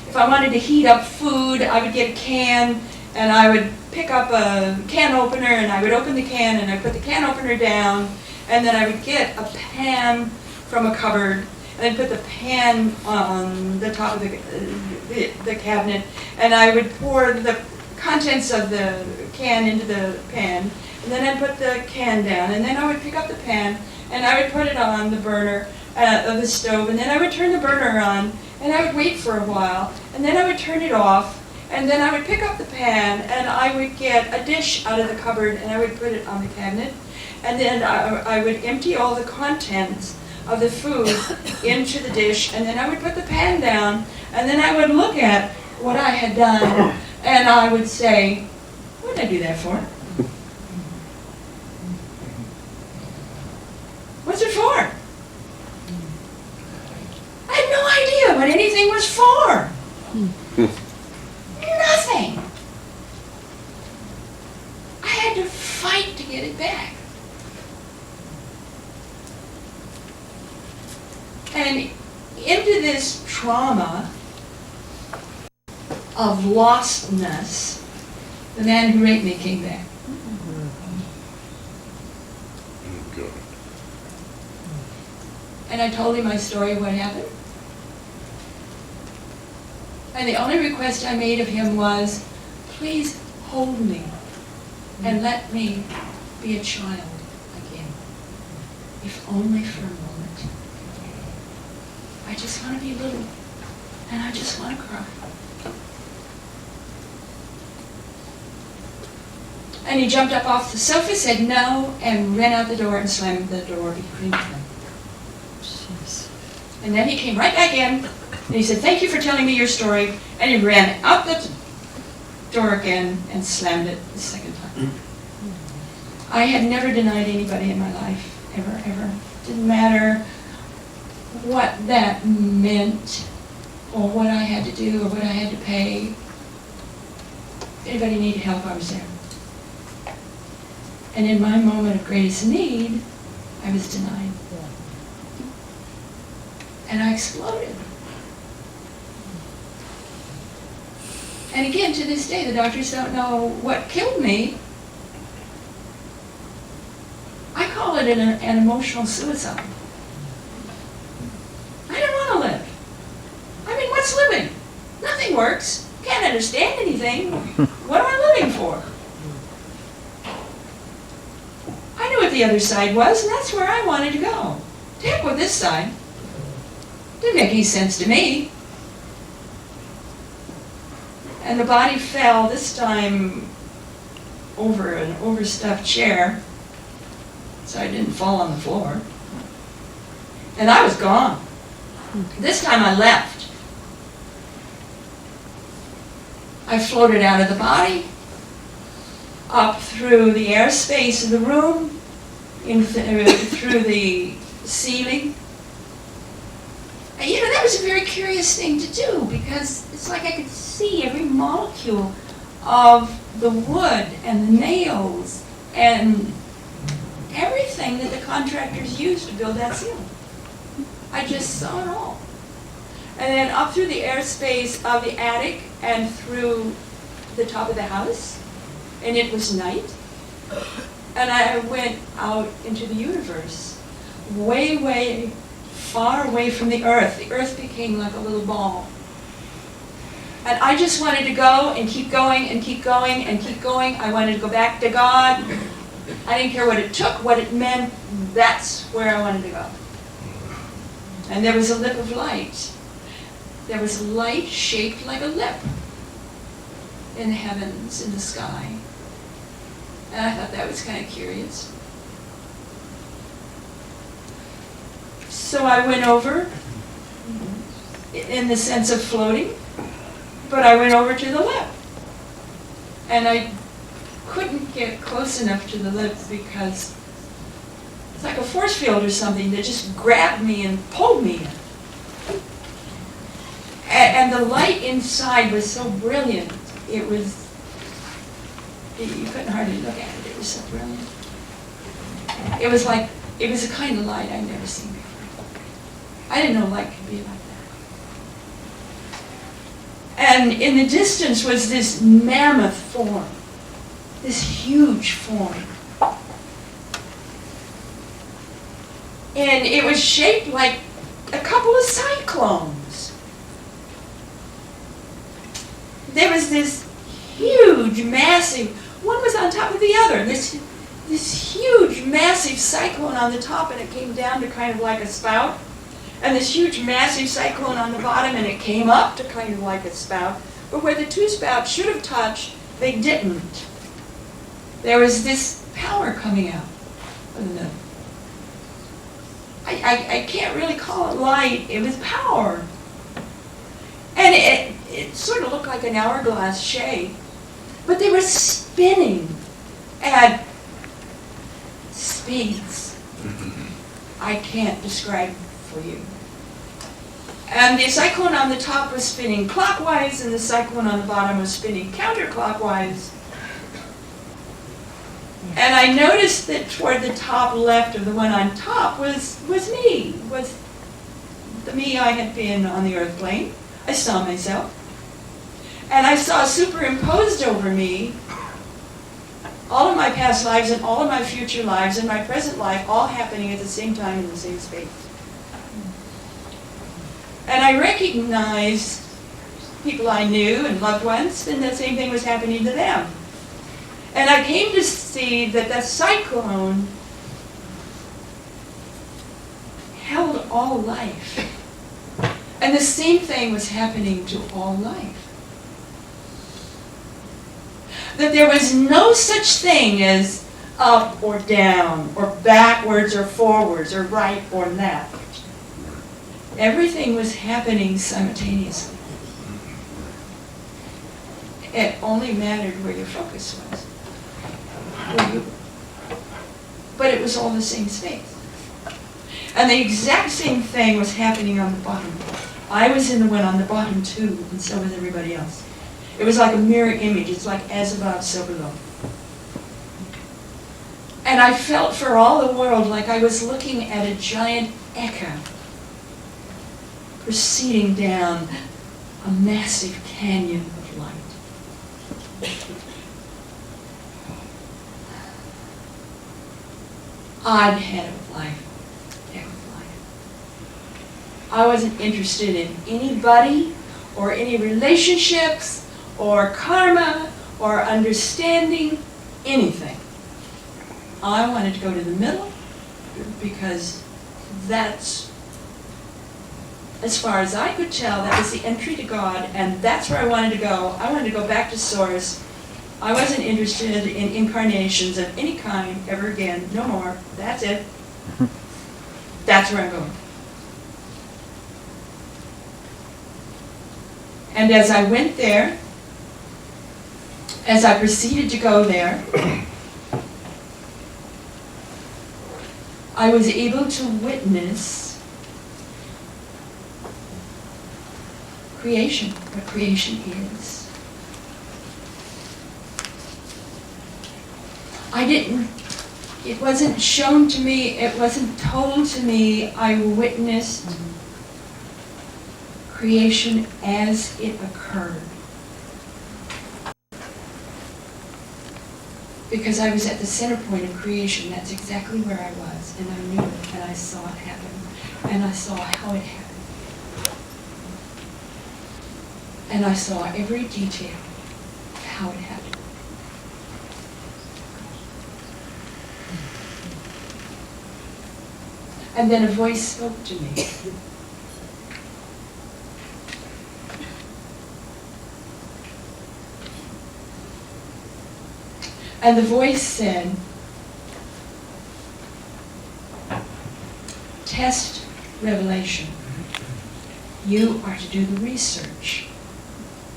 If I wanted to heat up food, I would get a can, and I would pick up a can opener, and I would open the can, and I'd put the can opener down, and then I would get a pan from a cupboard, and I'd put the pan on the top of the cabinet, and I would pour the contents of the can into the pan, and then I'd put the can down, and then I would pick up the pan, and I would put it on the burner of the stove, and then I would turn the burner on, and I would wait for a while, and then I would turn it off, and then I would pick up the pan, and I would get a dish out of the cupboard, and I would put it on the cabinet, and then I would empty all the contents of the food into the dish, and then I would put the pan down, and then I would look at what I had done, and I would say, what did I do that for? What's it for? I had no idea what anything was for. Nothing. I had to fight to get it back. And into this trauma of lostness, the man who raped me came back. Good. And I told him my story of what happened. And the only request I made of him was, please hold me and let me be a child again, if only for a moment. I just want to be little, and I just want to cry. And he jumped up off the sofa, said no, and ran out the door and slammed the door between them. And then he came right back in, and he said, thank you for telling me your story, and he ran out the door again and slammed it the second time. I had never denied anybody in my life, ever, ever. Didn't matter what that meant, or what I had to do, or what I had to pay. If anybody needed help, I was there. And in my moment of greatest need, I was denied. And I exploded. And again, to this day, the doctors don't know what killed me. I call it an emotional suicide. I didn't want to live. I mean, what's living? Nothing works. Can't understand anything. What am I living for? I knew what the other side was, and that's where I wanted to go. To heck with this side. Didn't make any sense to me. And the body fell, this time over an overstuffed chair, so I didn't fall on the floor. And I was gone. This time I left. I floated out of the body, up through the airspace of the room, through the ceiling. And, you know, that was a very curious thing to do, because it's like I could see every molecule of the wood and the nails and everything that the contractors used to build that ceiling. I just saw it all. And then up through the airspace of the attic and through the top of the house, and it was night. And I went out into the universe, way, way far away from the earth. The earth became like a little ball. And I just wanted to go and keep going and keep going and keep going. I wanted to go back to God. I didn't care what it took, what it meant. That's where I wanted to go. And there was a lip of light. There was light shaped like a lip in the heavens, in the sky. And I thought that was kind of curious. So I went over, in the sense of floating, but I went over to the lip. And I couldn't get close enough to the lip because it's like a force field or something that just grabbed me and pulled me in. And the light inside was so brilliant, you couldn't hardly look at it, it was so brilliant. It was a kind of light I'd never seen before. I didn't know light could be like that. And in the distance was this mammoth form, this huge form. And it was shaped like a couple of cyclones. There was this huge, massive, one was on top of the other, this huge, massive cyclone on the top, and it came down to kind of like a spout, and this huge, massive cyclone on the bottom, and it came up to kind of like a spout, but where the two spouts should have touched, they didn't. There was this power coming out of the middle. I can't really call it light, it was power. And it sort of looked like an hourglass shape, but they were spinning at speeds I can't describe for you. And the cyclone on the top was spinning clockwise, and the cyclone on the bottom was spinning counterclockwise. And I noticed that toward the top left of the one on top was me, was the me I had been on the earth plane. I saw myself. And I saw superimposed over me all of my past lives and all of my future lives and my present life all happening at the same time in the same space. And I recognized people I knew and loved ones, and the same thing was happening to them. And I came to see that the cyclone held all life. And the same thing was happening to all life. That there was no such thing as up or down, or backwards or forwards, or right or left. Everything was happening simultaneously. It only mattered where your focus was. But it was all the same space. And the exact same thing was happening on the bottom. I was in the one on the bottom too, and so was everybody else. It was like a mirror image. It's like as above, so below. And I felt for all the world like I was looking at a giant echo proceeding down a massive canyon of light. I'd had of life, heck of life. I wasn't interested in anybody or any relationships or karma or understanding anything. I wanted to go to the middle because that's, as far as I could tell, that was the entry to God, and that's where I wanted to go. I wanted to go back to Source. I wasn't interested in incarnations of any kind ever again. No more. That's it. That's where I'm going. And as I went there, as I proceeded to go there, I was able to witness creation, what creation is. It wasn't shown to me, it wasn't told to me, I witnessed creation as it occurred. Because I was at the center point of creation, that's exactly where I was, and I knew it, and I saw it happen, and I saw how it happened. And I saw every detail of how it happened. And then a voice spoke to me. And the voice said, test revelation. You are to do the research.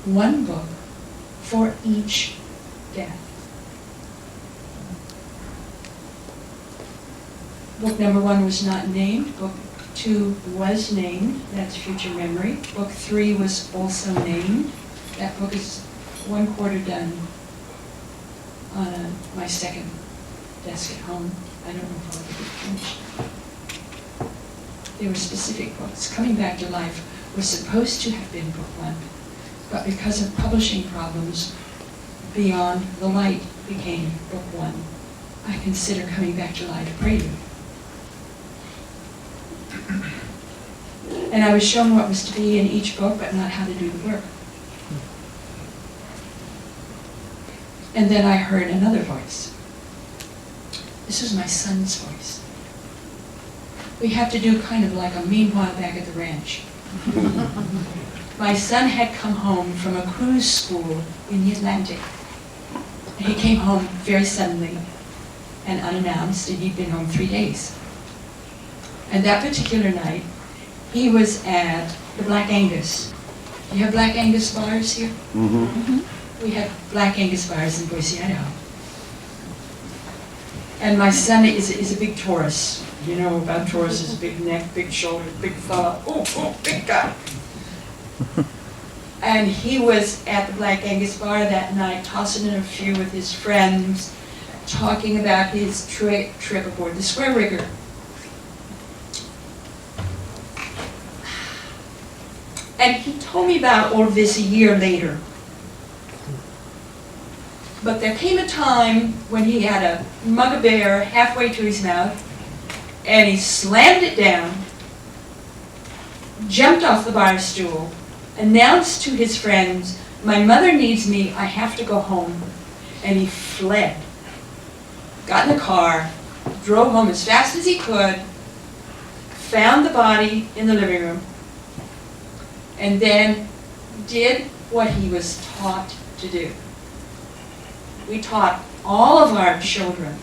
One book for each death. Book number 1 was not named. Book 2 was named, that's Future Memory. Book 3 was also named. That book is 1/4 done on my second desk at home. I don't know if I'll get it finished. They were specific books. Coming Back to Life was supposed to have been book 1, but because of publishing problems, Beyond the Light became book 1. I consider Coming Back to Life prelude. And I was shown what was to be in each book, but not how to do the work. And then I heard another voice. This was my son's voice. We have to do kind of like a meanwhile back at the ranch. My son had come home from a cruise school in the Atlantic. And he came home very suddenly and unannounced, and he'd been home 3 days. And that particular night, he was at the Black Angus. Do you have Black Angus bars here? Mm-hmm. We have Black Angus bars in Boise, Idaho. And my son is a big Taurus. You know about Tauruses, big neck, big shoulders, big fella. Oh, big guy. And he was at the Black Angus bar that night, tossing in a few with his friends, talking about his trip aboard the Square Rigger. And he told me about all of this a year later. But there came a time when he had a mug of beer halfway to his mouth, and he slammed it down, jumped off the bar stool, announced to his friends, "My mother needs me, I have to go home." And he fled. Got in the car, drove home as fast as he could, found the body in the living room, and then did what he was taught to do. We taught all of our children,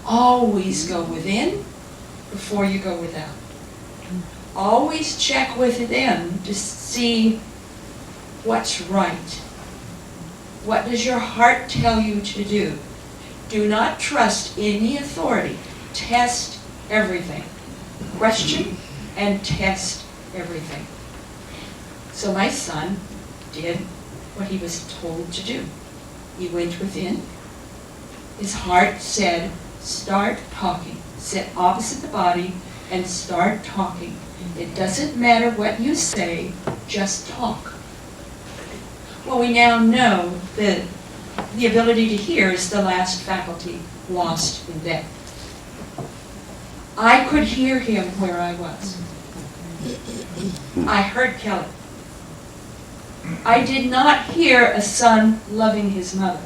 always go within before you go without. Always check within to see what's right. What does your heart tell you to do? Do not trust any authority. Test everything. Question and test everything. So my son did what he was told to do. He went within. His heart said, start talking. Sit opposite the body and start talking. It doesn't matter what you say, just talk. Well, we now know that the ability to hear is the last faculty lost in death. I could hear him where I was. I heard Kelly. I did not hear a son loving his mother.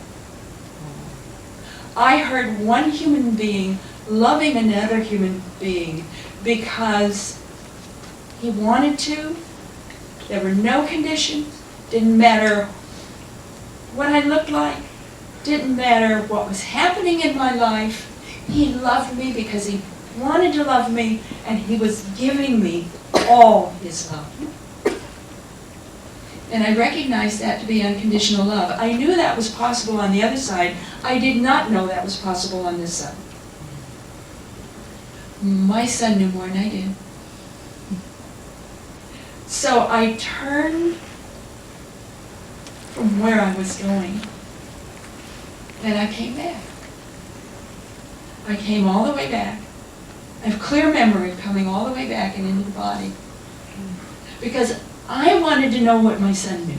I heard one human being loving another human being because he wanted to. There were no conditions. Didn't matter what I looked like. Didn't matter what was happening in my life. He loved me because he wanted to love me, and he was giving me all his love. And I recognized that to be unconditional love. I knew that was possible on the other side. I did not know that was possible on this side. My son knew more than I did. So I turned from where I was going, and I came back. I came all the way back. I have clear memory of coming all the way back and into the body. Because I wanted to know what my son knew.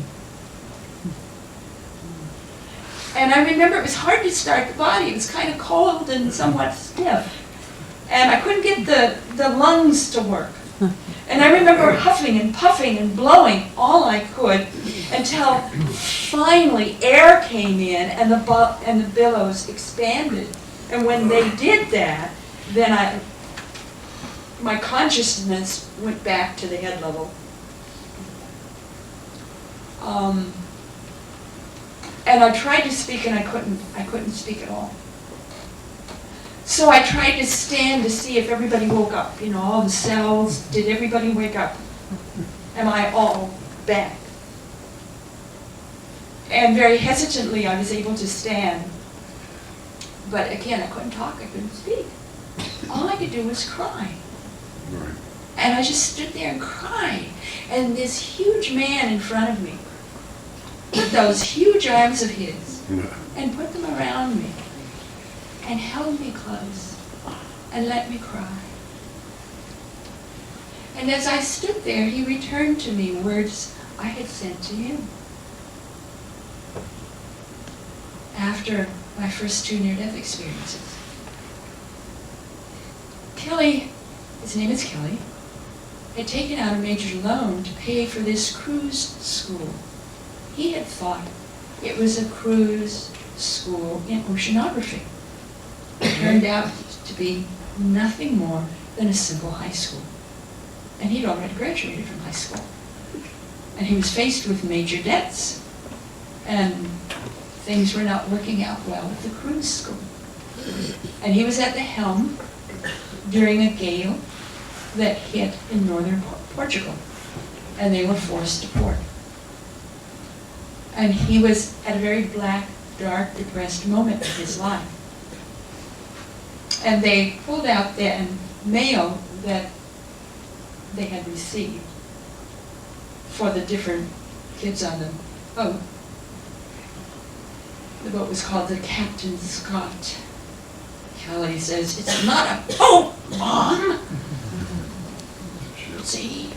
And I remember it was hard to start the body. It was kind of cold and somewhat stiff. And I couldn't get the lungs to work. And I remember huffing and puffing and blowing all I could until finally air came in and the billows expanded. And when they did that, then my consciousness went back to the head level. And I tried to speak and I couldn't speak at all. So I tried to stand to see if everybody woke up. You know, all the cells, did everybody wake up? Am I all back? And very hesitantly I was able to stand. But again, I couldn't talk, I couldn't speak. All I could do was cry. Right. And I just stood there and cried. And this huge man in front of me put those huge arms of his and put them around me and held me close and let me cry. And as I stood there, he returned to me words I had sent to him. After my first 2 near-death experiences. Kelly, his name is Kelly, had taken out a major loan to pay for this cruise school. He had thought it was a cruise school in oceanography. It turned out to be nothing more than a simple high school. And he'd already graduated from high school. And he was faced with major debts. And things were not working out well at the cruise school. And he was at the helm during a gale that hit in northern Portugal. And they were forced to port. And he was at a very black, dark, depressed moment in his life. And they pulled out the mail that they had received for the different kids on the boat. The boat was called the Captain Scott. Kelly says, "It's not a boat, Mom." See,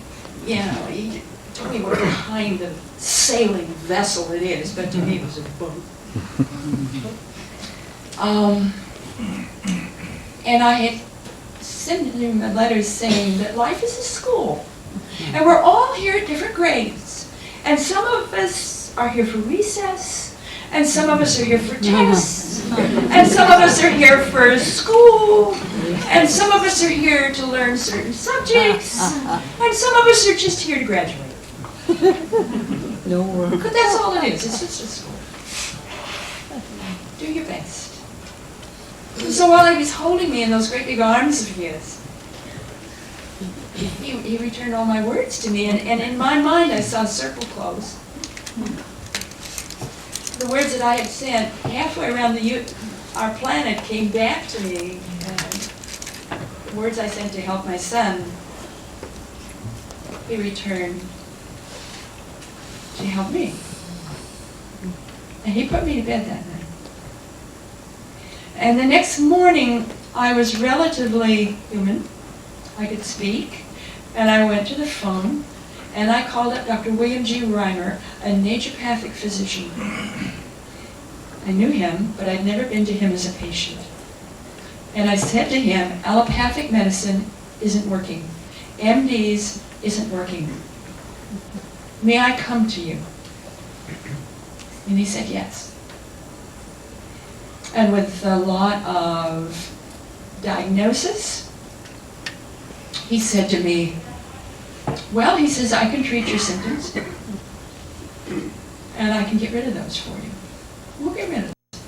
you know, he told me what kind of sailing vessel it is, but to me it was a boat. And I had sent him a letter saying that life is a school. And we're all here at different grades. And some of us are here for recess. And some of us are here for tests. And some of us are here for school. And some of us are here to learn certain subjects. And some of us are just here to graduate. No work. But that's all it is. It's just a school. Do your best. So while he was holding me in those great big arms of his, he returned all my words to me, and in my mind I saw a circle close. The words that I had sent halfway around our planet came back to me, and the words I sent to help my son, he returned to help me. And he put me to bed that night. And the next morning, I was relatively human. I could speak. And I went to the phone, and I called up Dr. William G. Reimer, a naturopathic physician. I knew him, but I'd never been to him as a patient. And I said to him, allopathic medicine isn't working. MDs isn't working. May I come to you? And he said yes. And with a lot of diagnosis, he said to me, well, he says, I can treat your symptoms, and I can get rid of those for you. We'll get rid of those.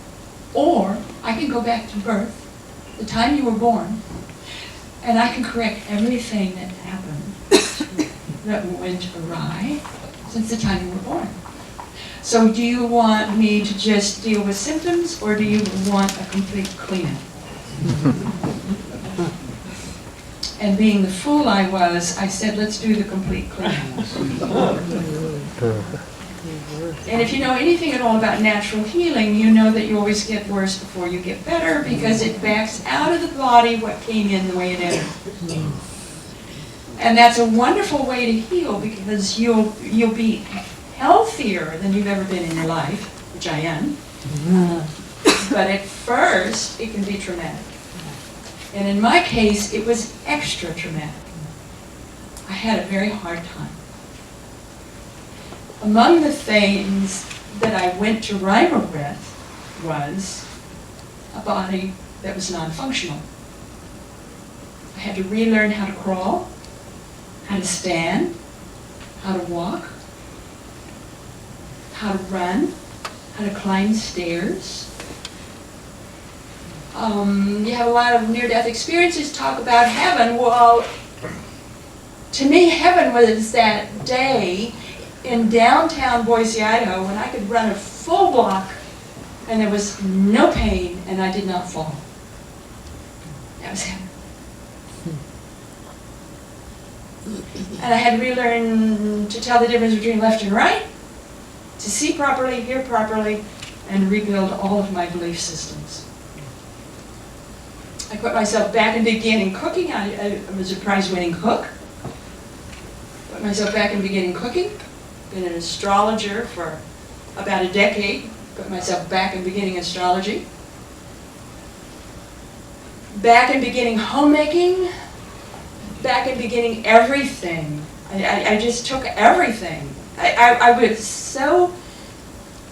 Or I can go back to birth, the time you were born, and I can correct everything that happened that went awry since the time you were born. So do you want me to just deal with symptoms, or do you want a complete cleanup? And being the fool I was, I said, let's do the complete cleanup. And if you know anything at all about natural healing, you know that you always get worse before you get better, because it backs out of the body what came in the way it entered. And that's a wonderful way to heal, because you'll be healthier than you've ever been in your life, which I am. But at first, it can be traumatic. And in my case, it was extra traumatic. I had a very hard time. Among the things that I went to Reimer with was a body that was non-functional. I had to relearn how to crawl, how to stand, how to walk, how to run, how to climb stairs. You have a lot of near-death experiences, talk about heaven. Well, to me, heaven was that day in downtown Boise, Idaho, when I could run a full block and there was no pain and I did not fall. That was heaven. And I had to relearn to tell the difference between left and right, to see properly, hear properly, and rebuild all of my belief systems. I put myself back in beginning cooking. I was a prize-winning cook. Put myself back in beginning cooking. Been an astrologer for about a decade. Put myself back in beginning astrology. Back in beginning homemaking. Back in beginning everything. I just took everything. I was so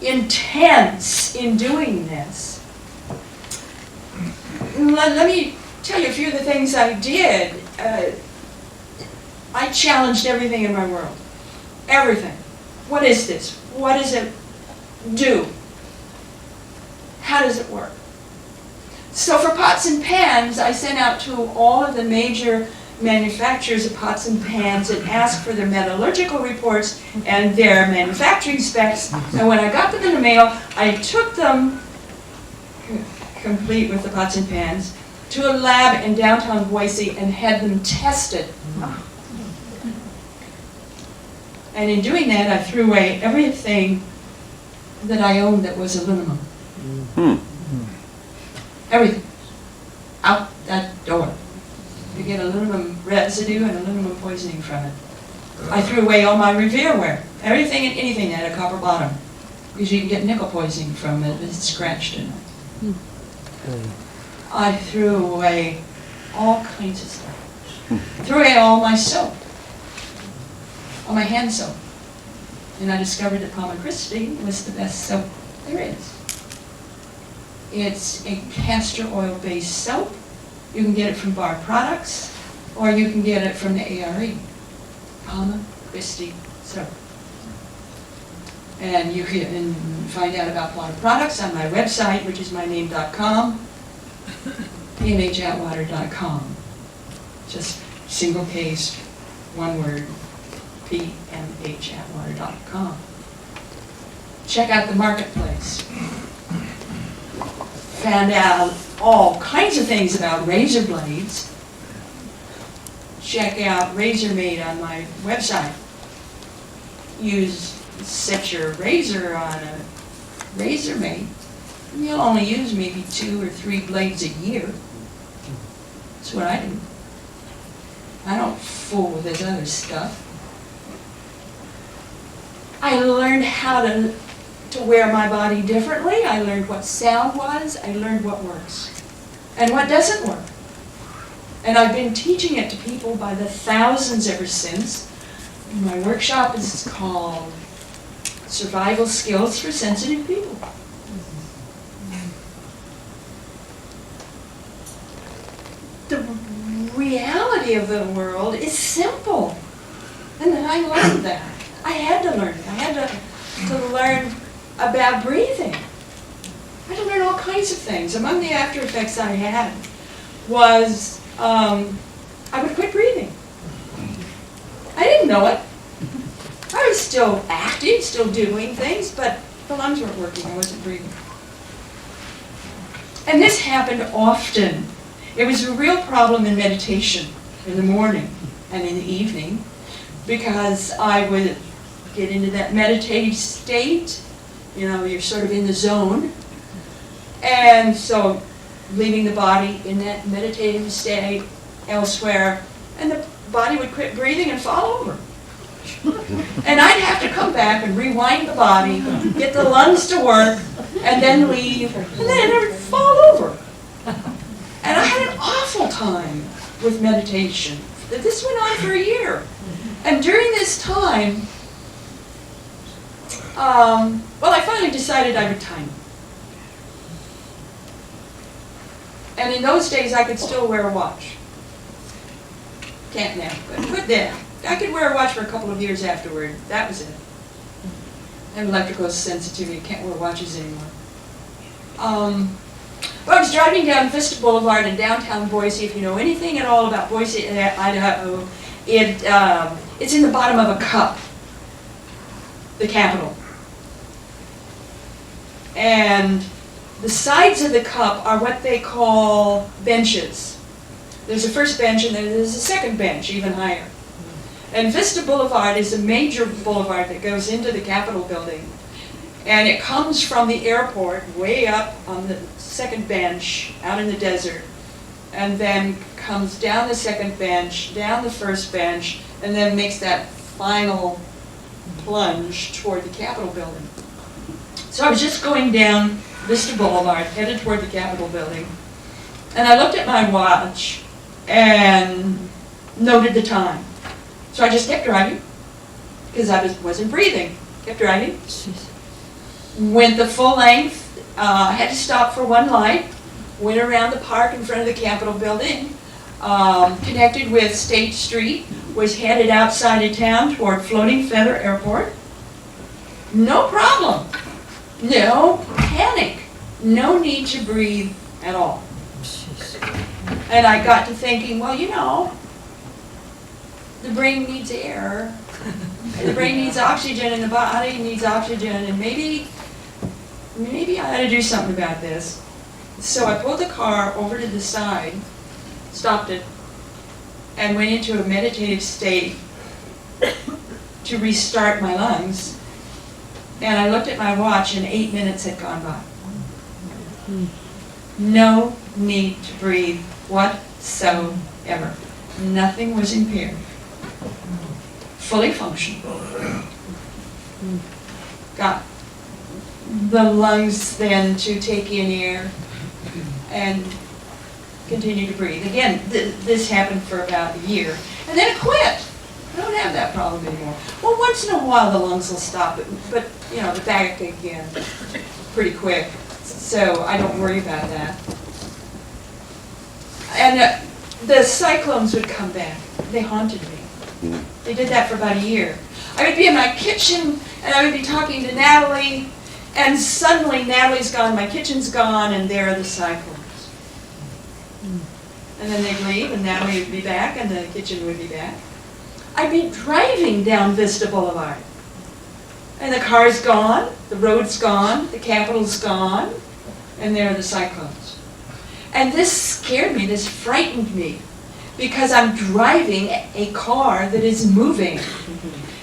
intense in doing this. Let me tell you a few of the things I did. I challenged everything in my world. Everything. What is this? What does it do? How does it work? So for pots and pans, I sent out to all of the major manufacturers of pots and pans and asked for their metallurgical reports and their manufacturing specs. And when I got them in the mail, I took them, complete with the pots and pans, to a lab in downtown Boise and had them tested. And in doing that, I threw away everything that I owned that was aluminum. Everything. Out that door. You get aluminum residue and aluminum poisoning from it. I threw away all my Revereware. Everything and anything that had a copper bottom. Because you can get nickel poisoning from it if it's scratched in it. I threw away all kinds of stuff. Threw away all my soap. All my hand soap. And I discovered that Palm Christie was the best soap there is. It's a castor oil based soap. You can get it from Bar Products, or you can get it from the ARE, Palm Christie soap. And you can find out about Bar Products on my website, which is myname.com, PMHAtwater.com. Just single case, one word, PMHAtwater.com. Check out the marketplace. Found out all kinds of things about razor blades. Check out RazorMate on my website. Set your razor on a RazorMate. You'll only use maybe 2 or 3 blades a year. That's what I do. I don't fool with this other stuff. I learned how to wear my body differently. I learned what sound was. I learned what works and what doesn't work. And I've been teaching it to people by the thousands ever since. My workshop is called Survival Skills for Sensitive People. The reality of the world is simple. And then I learned that. I had to learn it. I had to learn about breathing. I had to learn all kinds of things. Among the after effects I had was I would quit breathing. I didn't know it. I was still active, still doing things, but the lungs weren't working. I wasn't breathing. And this happened often. It was a real problem in meditation in the morning and in the evening because I would get into that meditative state. You know, you're sort of in the zone. And so leaving the body in that meditative state elsewhere, and the body would quit breathing and fall over. And I'd have to come back and rewind the body, get the lungs to work, and then leave, and then it would fall over. And I had an awful time with meditation. This went on for a year. And during this time, I finally decided I would time it. And in those days, I could still wear a watch. Can't now, but could then. I could wear a watch for a couple of years afterward. That was it. I have electrical sensitivity. Can't wear watches anymore. Well, I was driving down Vista Boulevard in downtown Boise. If you know anything at all about Boise, Idaho, it's in the bottom of a cup, the Capitol. And the sides of the cup are what they call benches. There's a first bench and then there's a second bench, even higher. And Vista Boulevard is a major boulevard that goes into the Capitol building. And it comes from the airport way up on the second bench out in the desert, and then comes down the second bench, down the first bench, and then makes that final plunge toward the Capitol building. So I was just going down Vista Boulevard, headed toward the Capitol building, and I looked at my watch and noted the time. So I just kept driving, because I wasn't breathing. Kept driving. Went the full length, had to stop for one light, went around the park in front of the Capitol building, connected with State Street, was headed outside of town toward Floating Feather Airport. No problem. No panic. No need to breathe at all. And I got to thinking, well, you know, the brain needs air. The brain needs oxygen, and the body needs oxygen, and maybe I ought to do something about this. So I pulled the car over to the side, stopped it, and went into a meditative state to restart my lungs. And I looked at my watch, and 8 minutes had gone by. No need to breathe whatsoever. Nothing was impaired. Fully functional. Got the lungs then to take in air and continue to breathe. Again, this happened for about a year. And then it quit. I don't have that problem anymore. Well, once in a while the lungs will stop, but you know, the back again pretty quick. So I don't worry about that. And the cyclones would come back. They haunted me. They did that for about a year. I would be in my kitchen, and I would be talking to Natalie, and suddenly Natalie's gone, my kitchen's gone, and there are the cyclones. And then they'd leave, and Natalie would be back, and the kitchen would be back. I'd be driving down Vista Boulevard, and the car's gone, the road's gone, the Capitol's gone, and there are the cyclones. And this scared me, this frightened me, because I'm driving a car that is moving.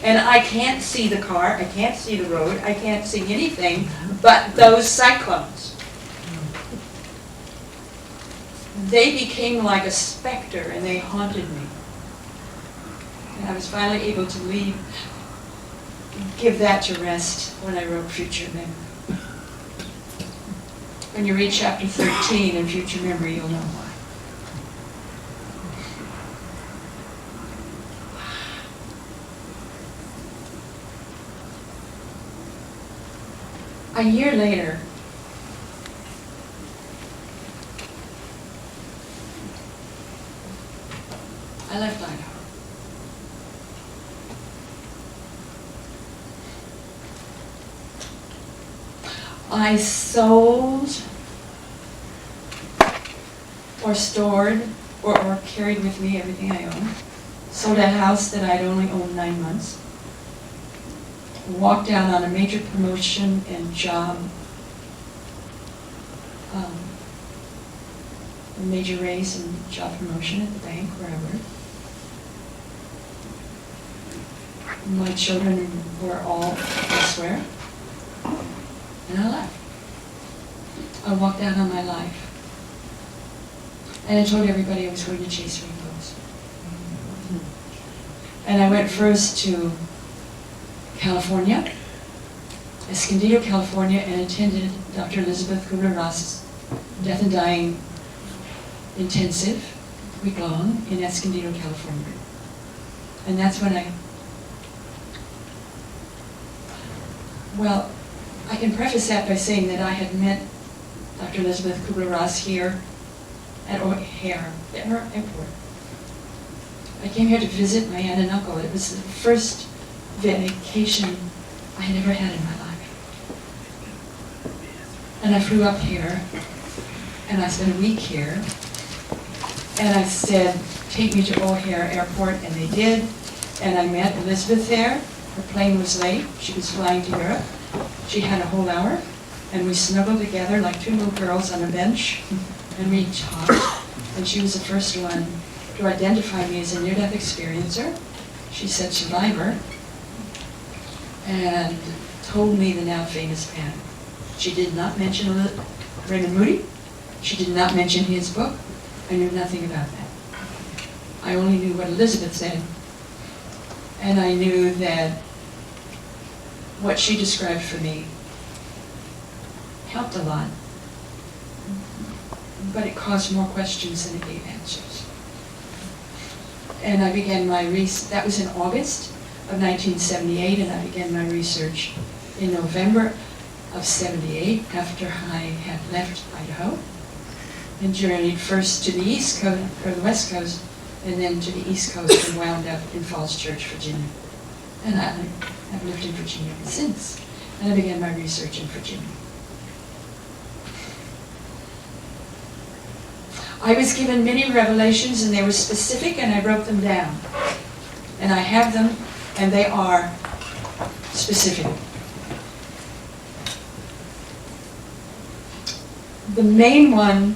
And I can't see the car, I can't see the road, I can't see anything but those cyclones. They became like a specter, and they haunted me. And I was finally able to give that to rest when I wrote Future Memory. When you read chapter 13 in Future Memory, you'll know why. A year later, I left Idaho. I sold or stored or carried with me everything I owned. Sold a house that I'd only owned 9 months. Walked out on a major promotion and job, a major raise and job promotion at the bank where I worked. My children were all elsewhere, and I left. I walked out on my life, and I told everybody I was going to chase rainbows. And I went first to California, Escondido, California, and attended Dr. Elizabeth Kubler-Ross's Death and Dying Intensive, week-long, in Escondido, California. And that's when well, I can preface that by saying that I had met Dr. Elizabeth Kubler-Ross here at O'Hare Airport. I came here to visit my aunt and uncle. It was the first vacation I had ever had in my life. And I flew up here, and I spent a week here, and I said, take me to O'Hare Airport, and they did, and I met Elizabeth there. Her plane was late. She was flying to Europe. She had a whole hour, and we snuggled together like two little girls on a bench, and we talked, and she was the first one to identify me as a near-death experiencer. She said survivor, and told me the now famous pattern. She did not mention Raymond Moody. She did not mention his book. I knew nothing about that. I only knew what Elizabeth said. And I knew that what she described for me helped a lot, but it caused more questions than it gave answers. And I began my research, that was in August of 1978, and I began my research in November of 78 after I had left Idaho and journeyed first to the East Coast, or the West Coast, and then to the East Coast and wound up in Falls Church, Virginia. And I've lived in Virginia ever since. And I began my research in Virginia. I was given many revelations, and they were specific, and I wrote them down. And I have them, and they are specific. The main one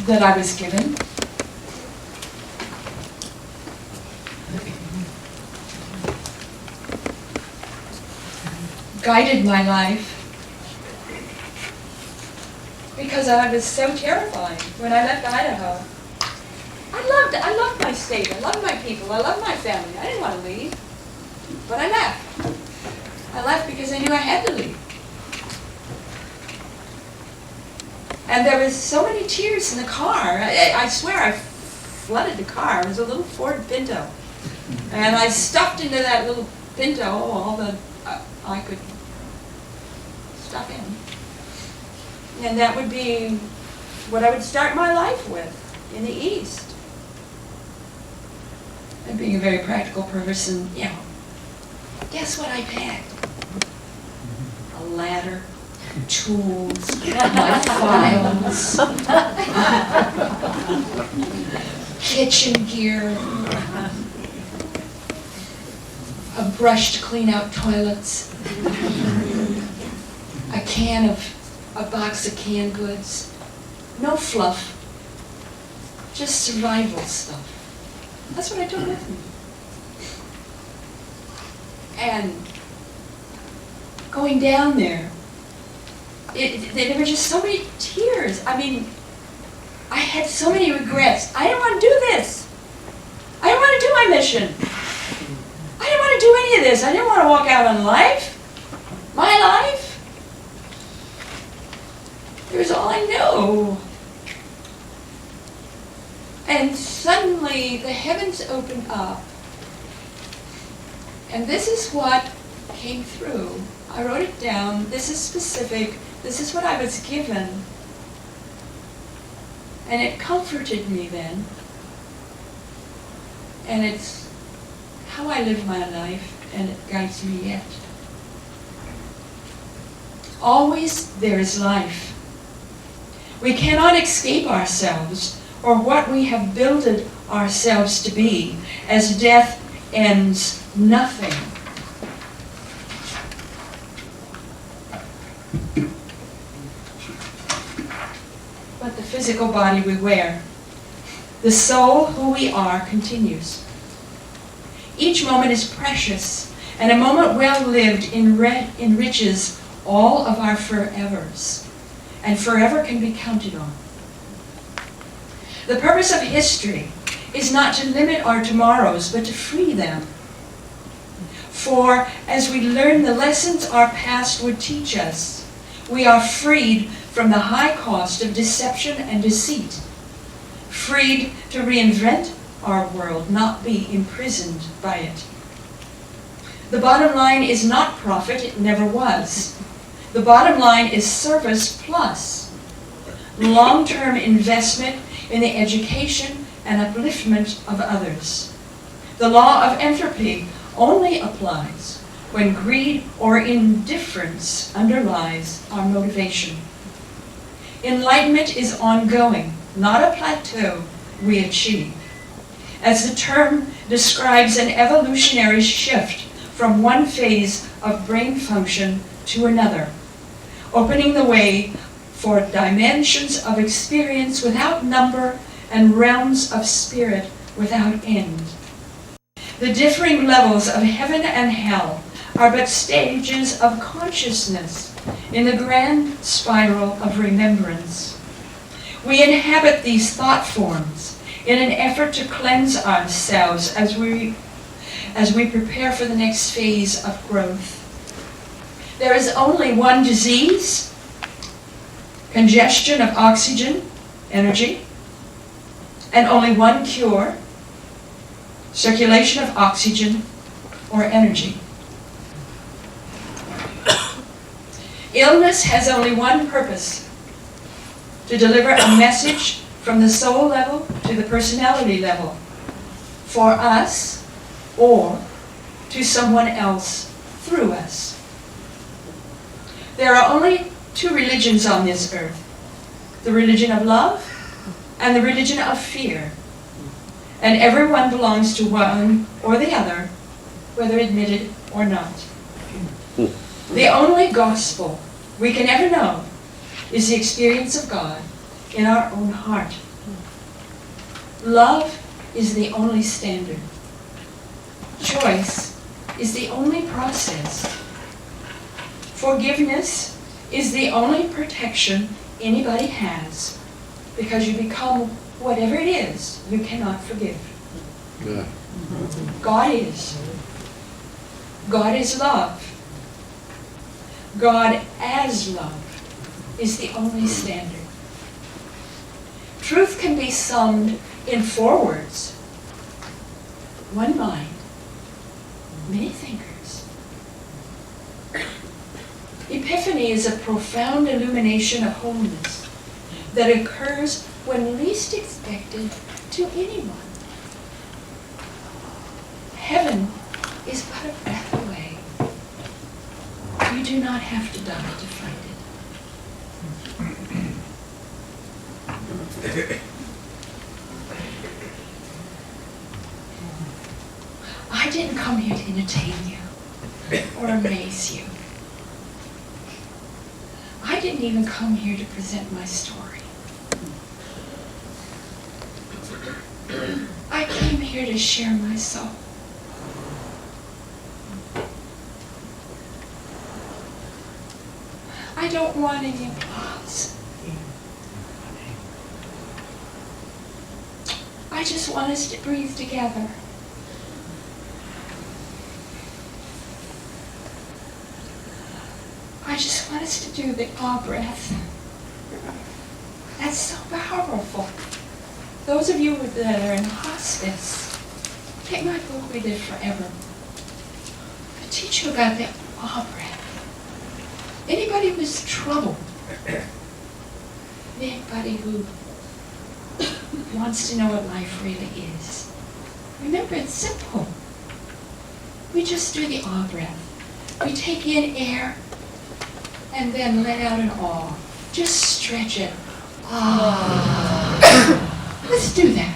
that I was given guided my life because I was so terrified when I left Idaho. I loved my state, I loved my people, I loved my family. I didn't want to leave, but I left. I left because I knew I had to leave. And there was so many tears in the car. I swear I flooded the car. It was a little Ford Pinto. And I stuffed into that little Pinto all that I could stuff in. And that would be what I would start my life with in the East. And being a very practical person, you know, guess what I packed? A ladder, tools, my files, kitchen gear, a brush to clean out toilets, a box of canned goods, no fluff, just survival stuff. That's what I took with me. And going down there, there were just so many tears. I mean, I had so many regrets. I didn't want to do this. I didn't want to do my mission. I didn't want to do any of this. I didn't want to walk out on life. My life. It was all I knew. And suddenly the heavens opened up. And this is what came through. I wrote it down. This is specific. This is what I was given. And it comforted me then. And it's how I live my life, and it guides me yet. Always there is life. We cannot escape ourselves or what we have builded ourselves to be, as death ends nothing. But the physical body we wear. The soul, who we are, continues. Each moment is precious, and a moment well lived enriches all of our forevers, and forever can be counted on. The purpose of history is not to limit our tomorrows, but to free them. For as we learn the lessons our past would teach us, we are freed from the high cost of deception and deceit, freed to reinvent our world, not be imprisoned by it. The bottom line is not profit, it never was. The bottom line is service plus long-term investment in the education and upliftment of others. The law of entropy only applies when greed or indifference underlies our motivation. Enlightenment is ongoing, not a plateau we achieve. As the term describes an evolutionary shift from one phase of brain function to another, opening the way for dimensions of experience without number and realms of spirit without end. The differing levels of heaven and hell are but stages of consciousness in the grand spiral of remembrance. We inhabit these thought forms in an effort to cleanse ourselves as we prepare for the next phase of growth. There is only one disease, congestion of oxygen, energy, and only one cure, circulation of oxygen or energy. Illness has only one purpose: to deliver a message from the soul level to the personality level, for us or to someone else through us. There are only two religions on this earth: the religion of love and the religion of fear. And everyone belongs to one or the other, whether admitted or not. The only gospel we can ever know is the experience of God in our own heart. Love is the only standard. Choice is the only process. Forgiveness is the only protection anybody has, because you become whatever it is you cannot forgive. Yeah. God is. God is love. God as love is the only standard. Truth can be summed in 4 words: one mind, many thinkers. Epiphany is a profound illumination of wholeness that occurs when least expected to anyone. Heaven is but a breath away. You do not have to die to find it. I didn't come here to entertain you or amaze you. I didn't even come here to present my story. I came here to share my soul. I don't want any applause. I just want us to breathe together. I just want us to do the ah breath. That's so powerful. Those of you that are in hospice, take my book, We Live Forever. I teach you about the ah breath. Anybody who's troubled, anybody who wants to know what life really is, remember, it's simple. We just do the ah breath. We take in air and then let out an ah. Just stretch it. Ah. Let's do that.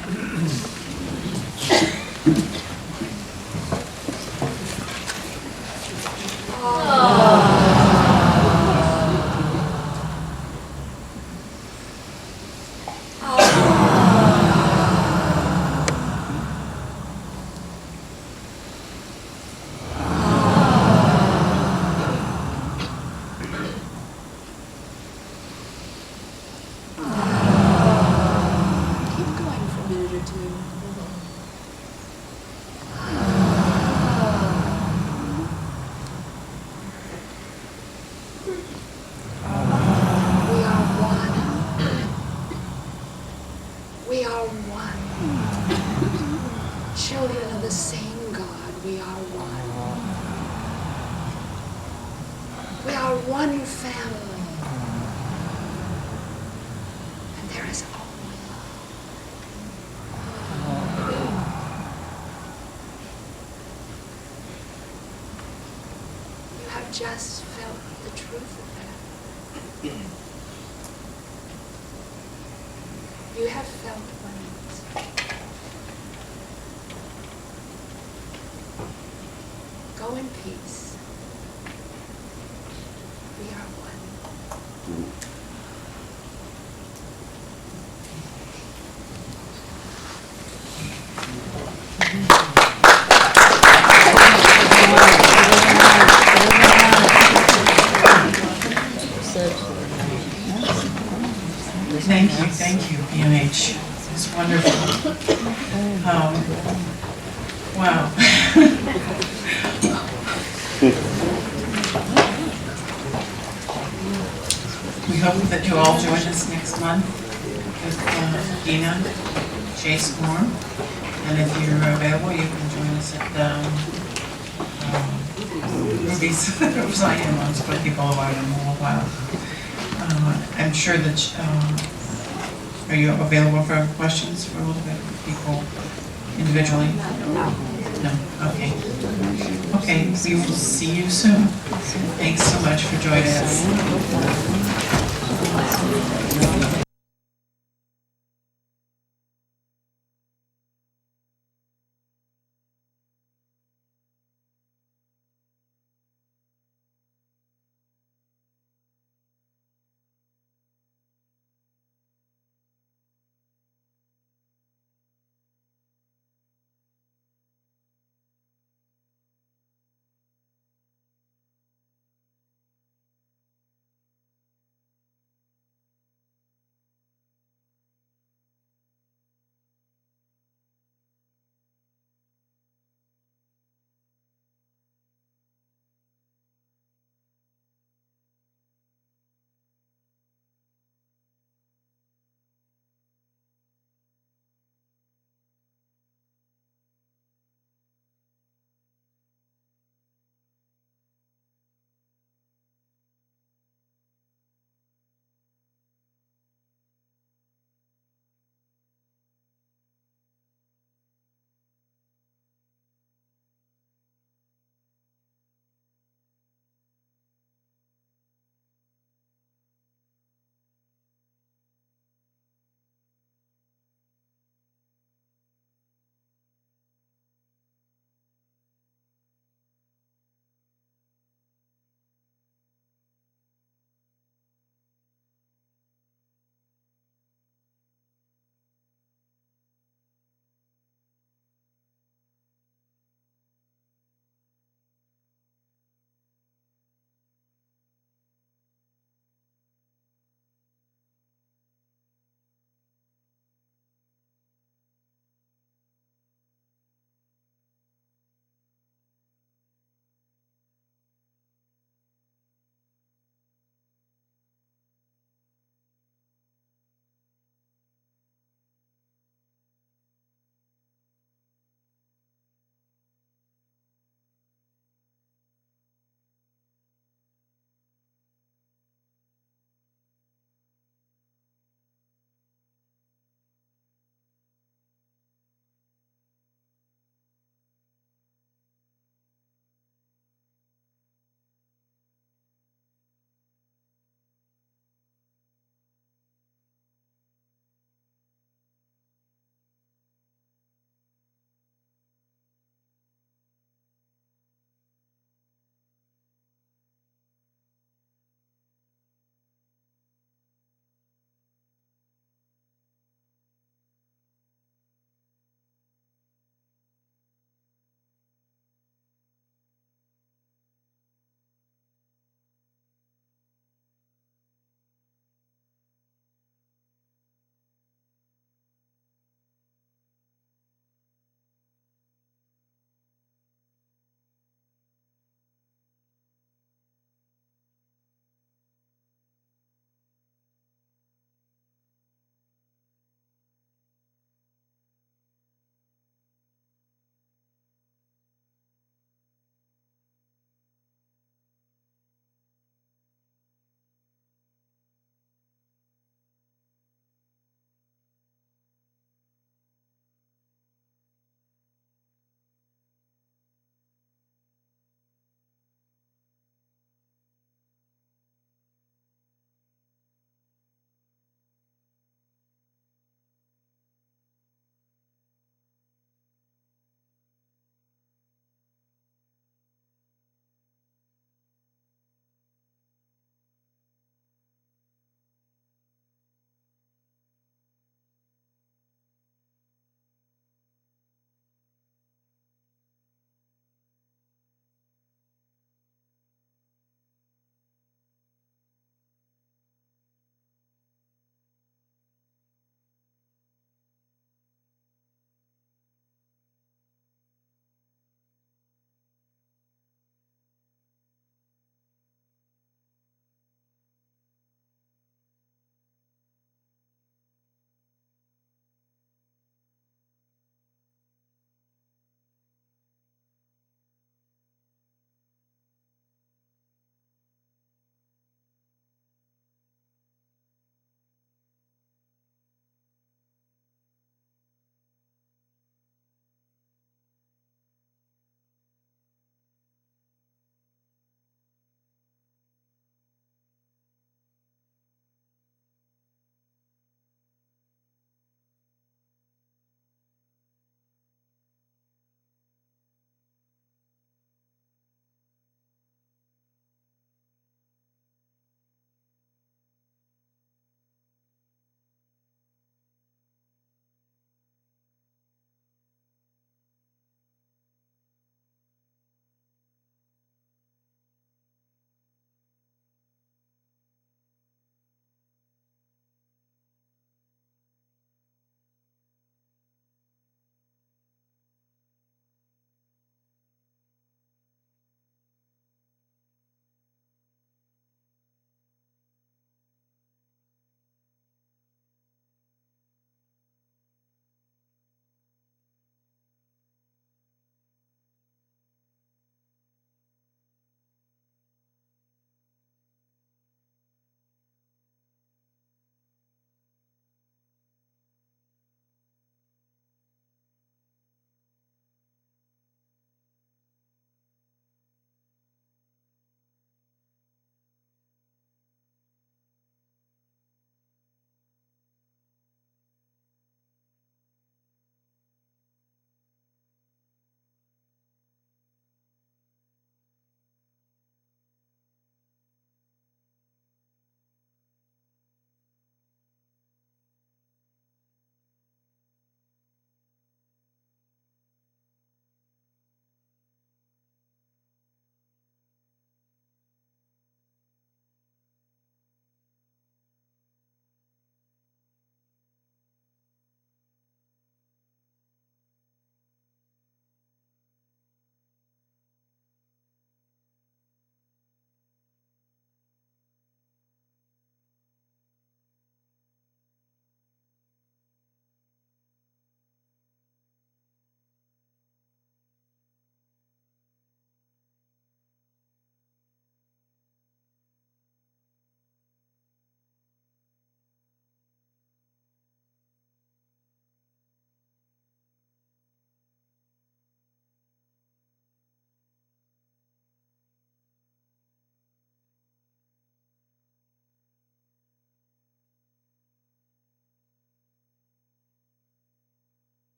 We are one. Children of the same God, we are one. We are one family. And there is only love. You have just felt the truth of that. You have felt oneness. Go in peace. We are one. PMH. It's wonderful. Wow. We hope that you all join us next month with Dina, Chase Moore. And if you're available, you can join us at Ruby's. I am on Squinty Boulevard in a little while. I'm sure that, are you available for questions for a little bit, people individually? No, okay. Okay, we will see you soon. Thanks so much for joining us.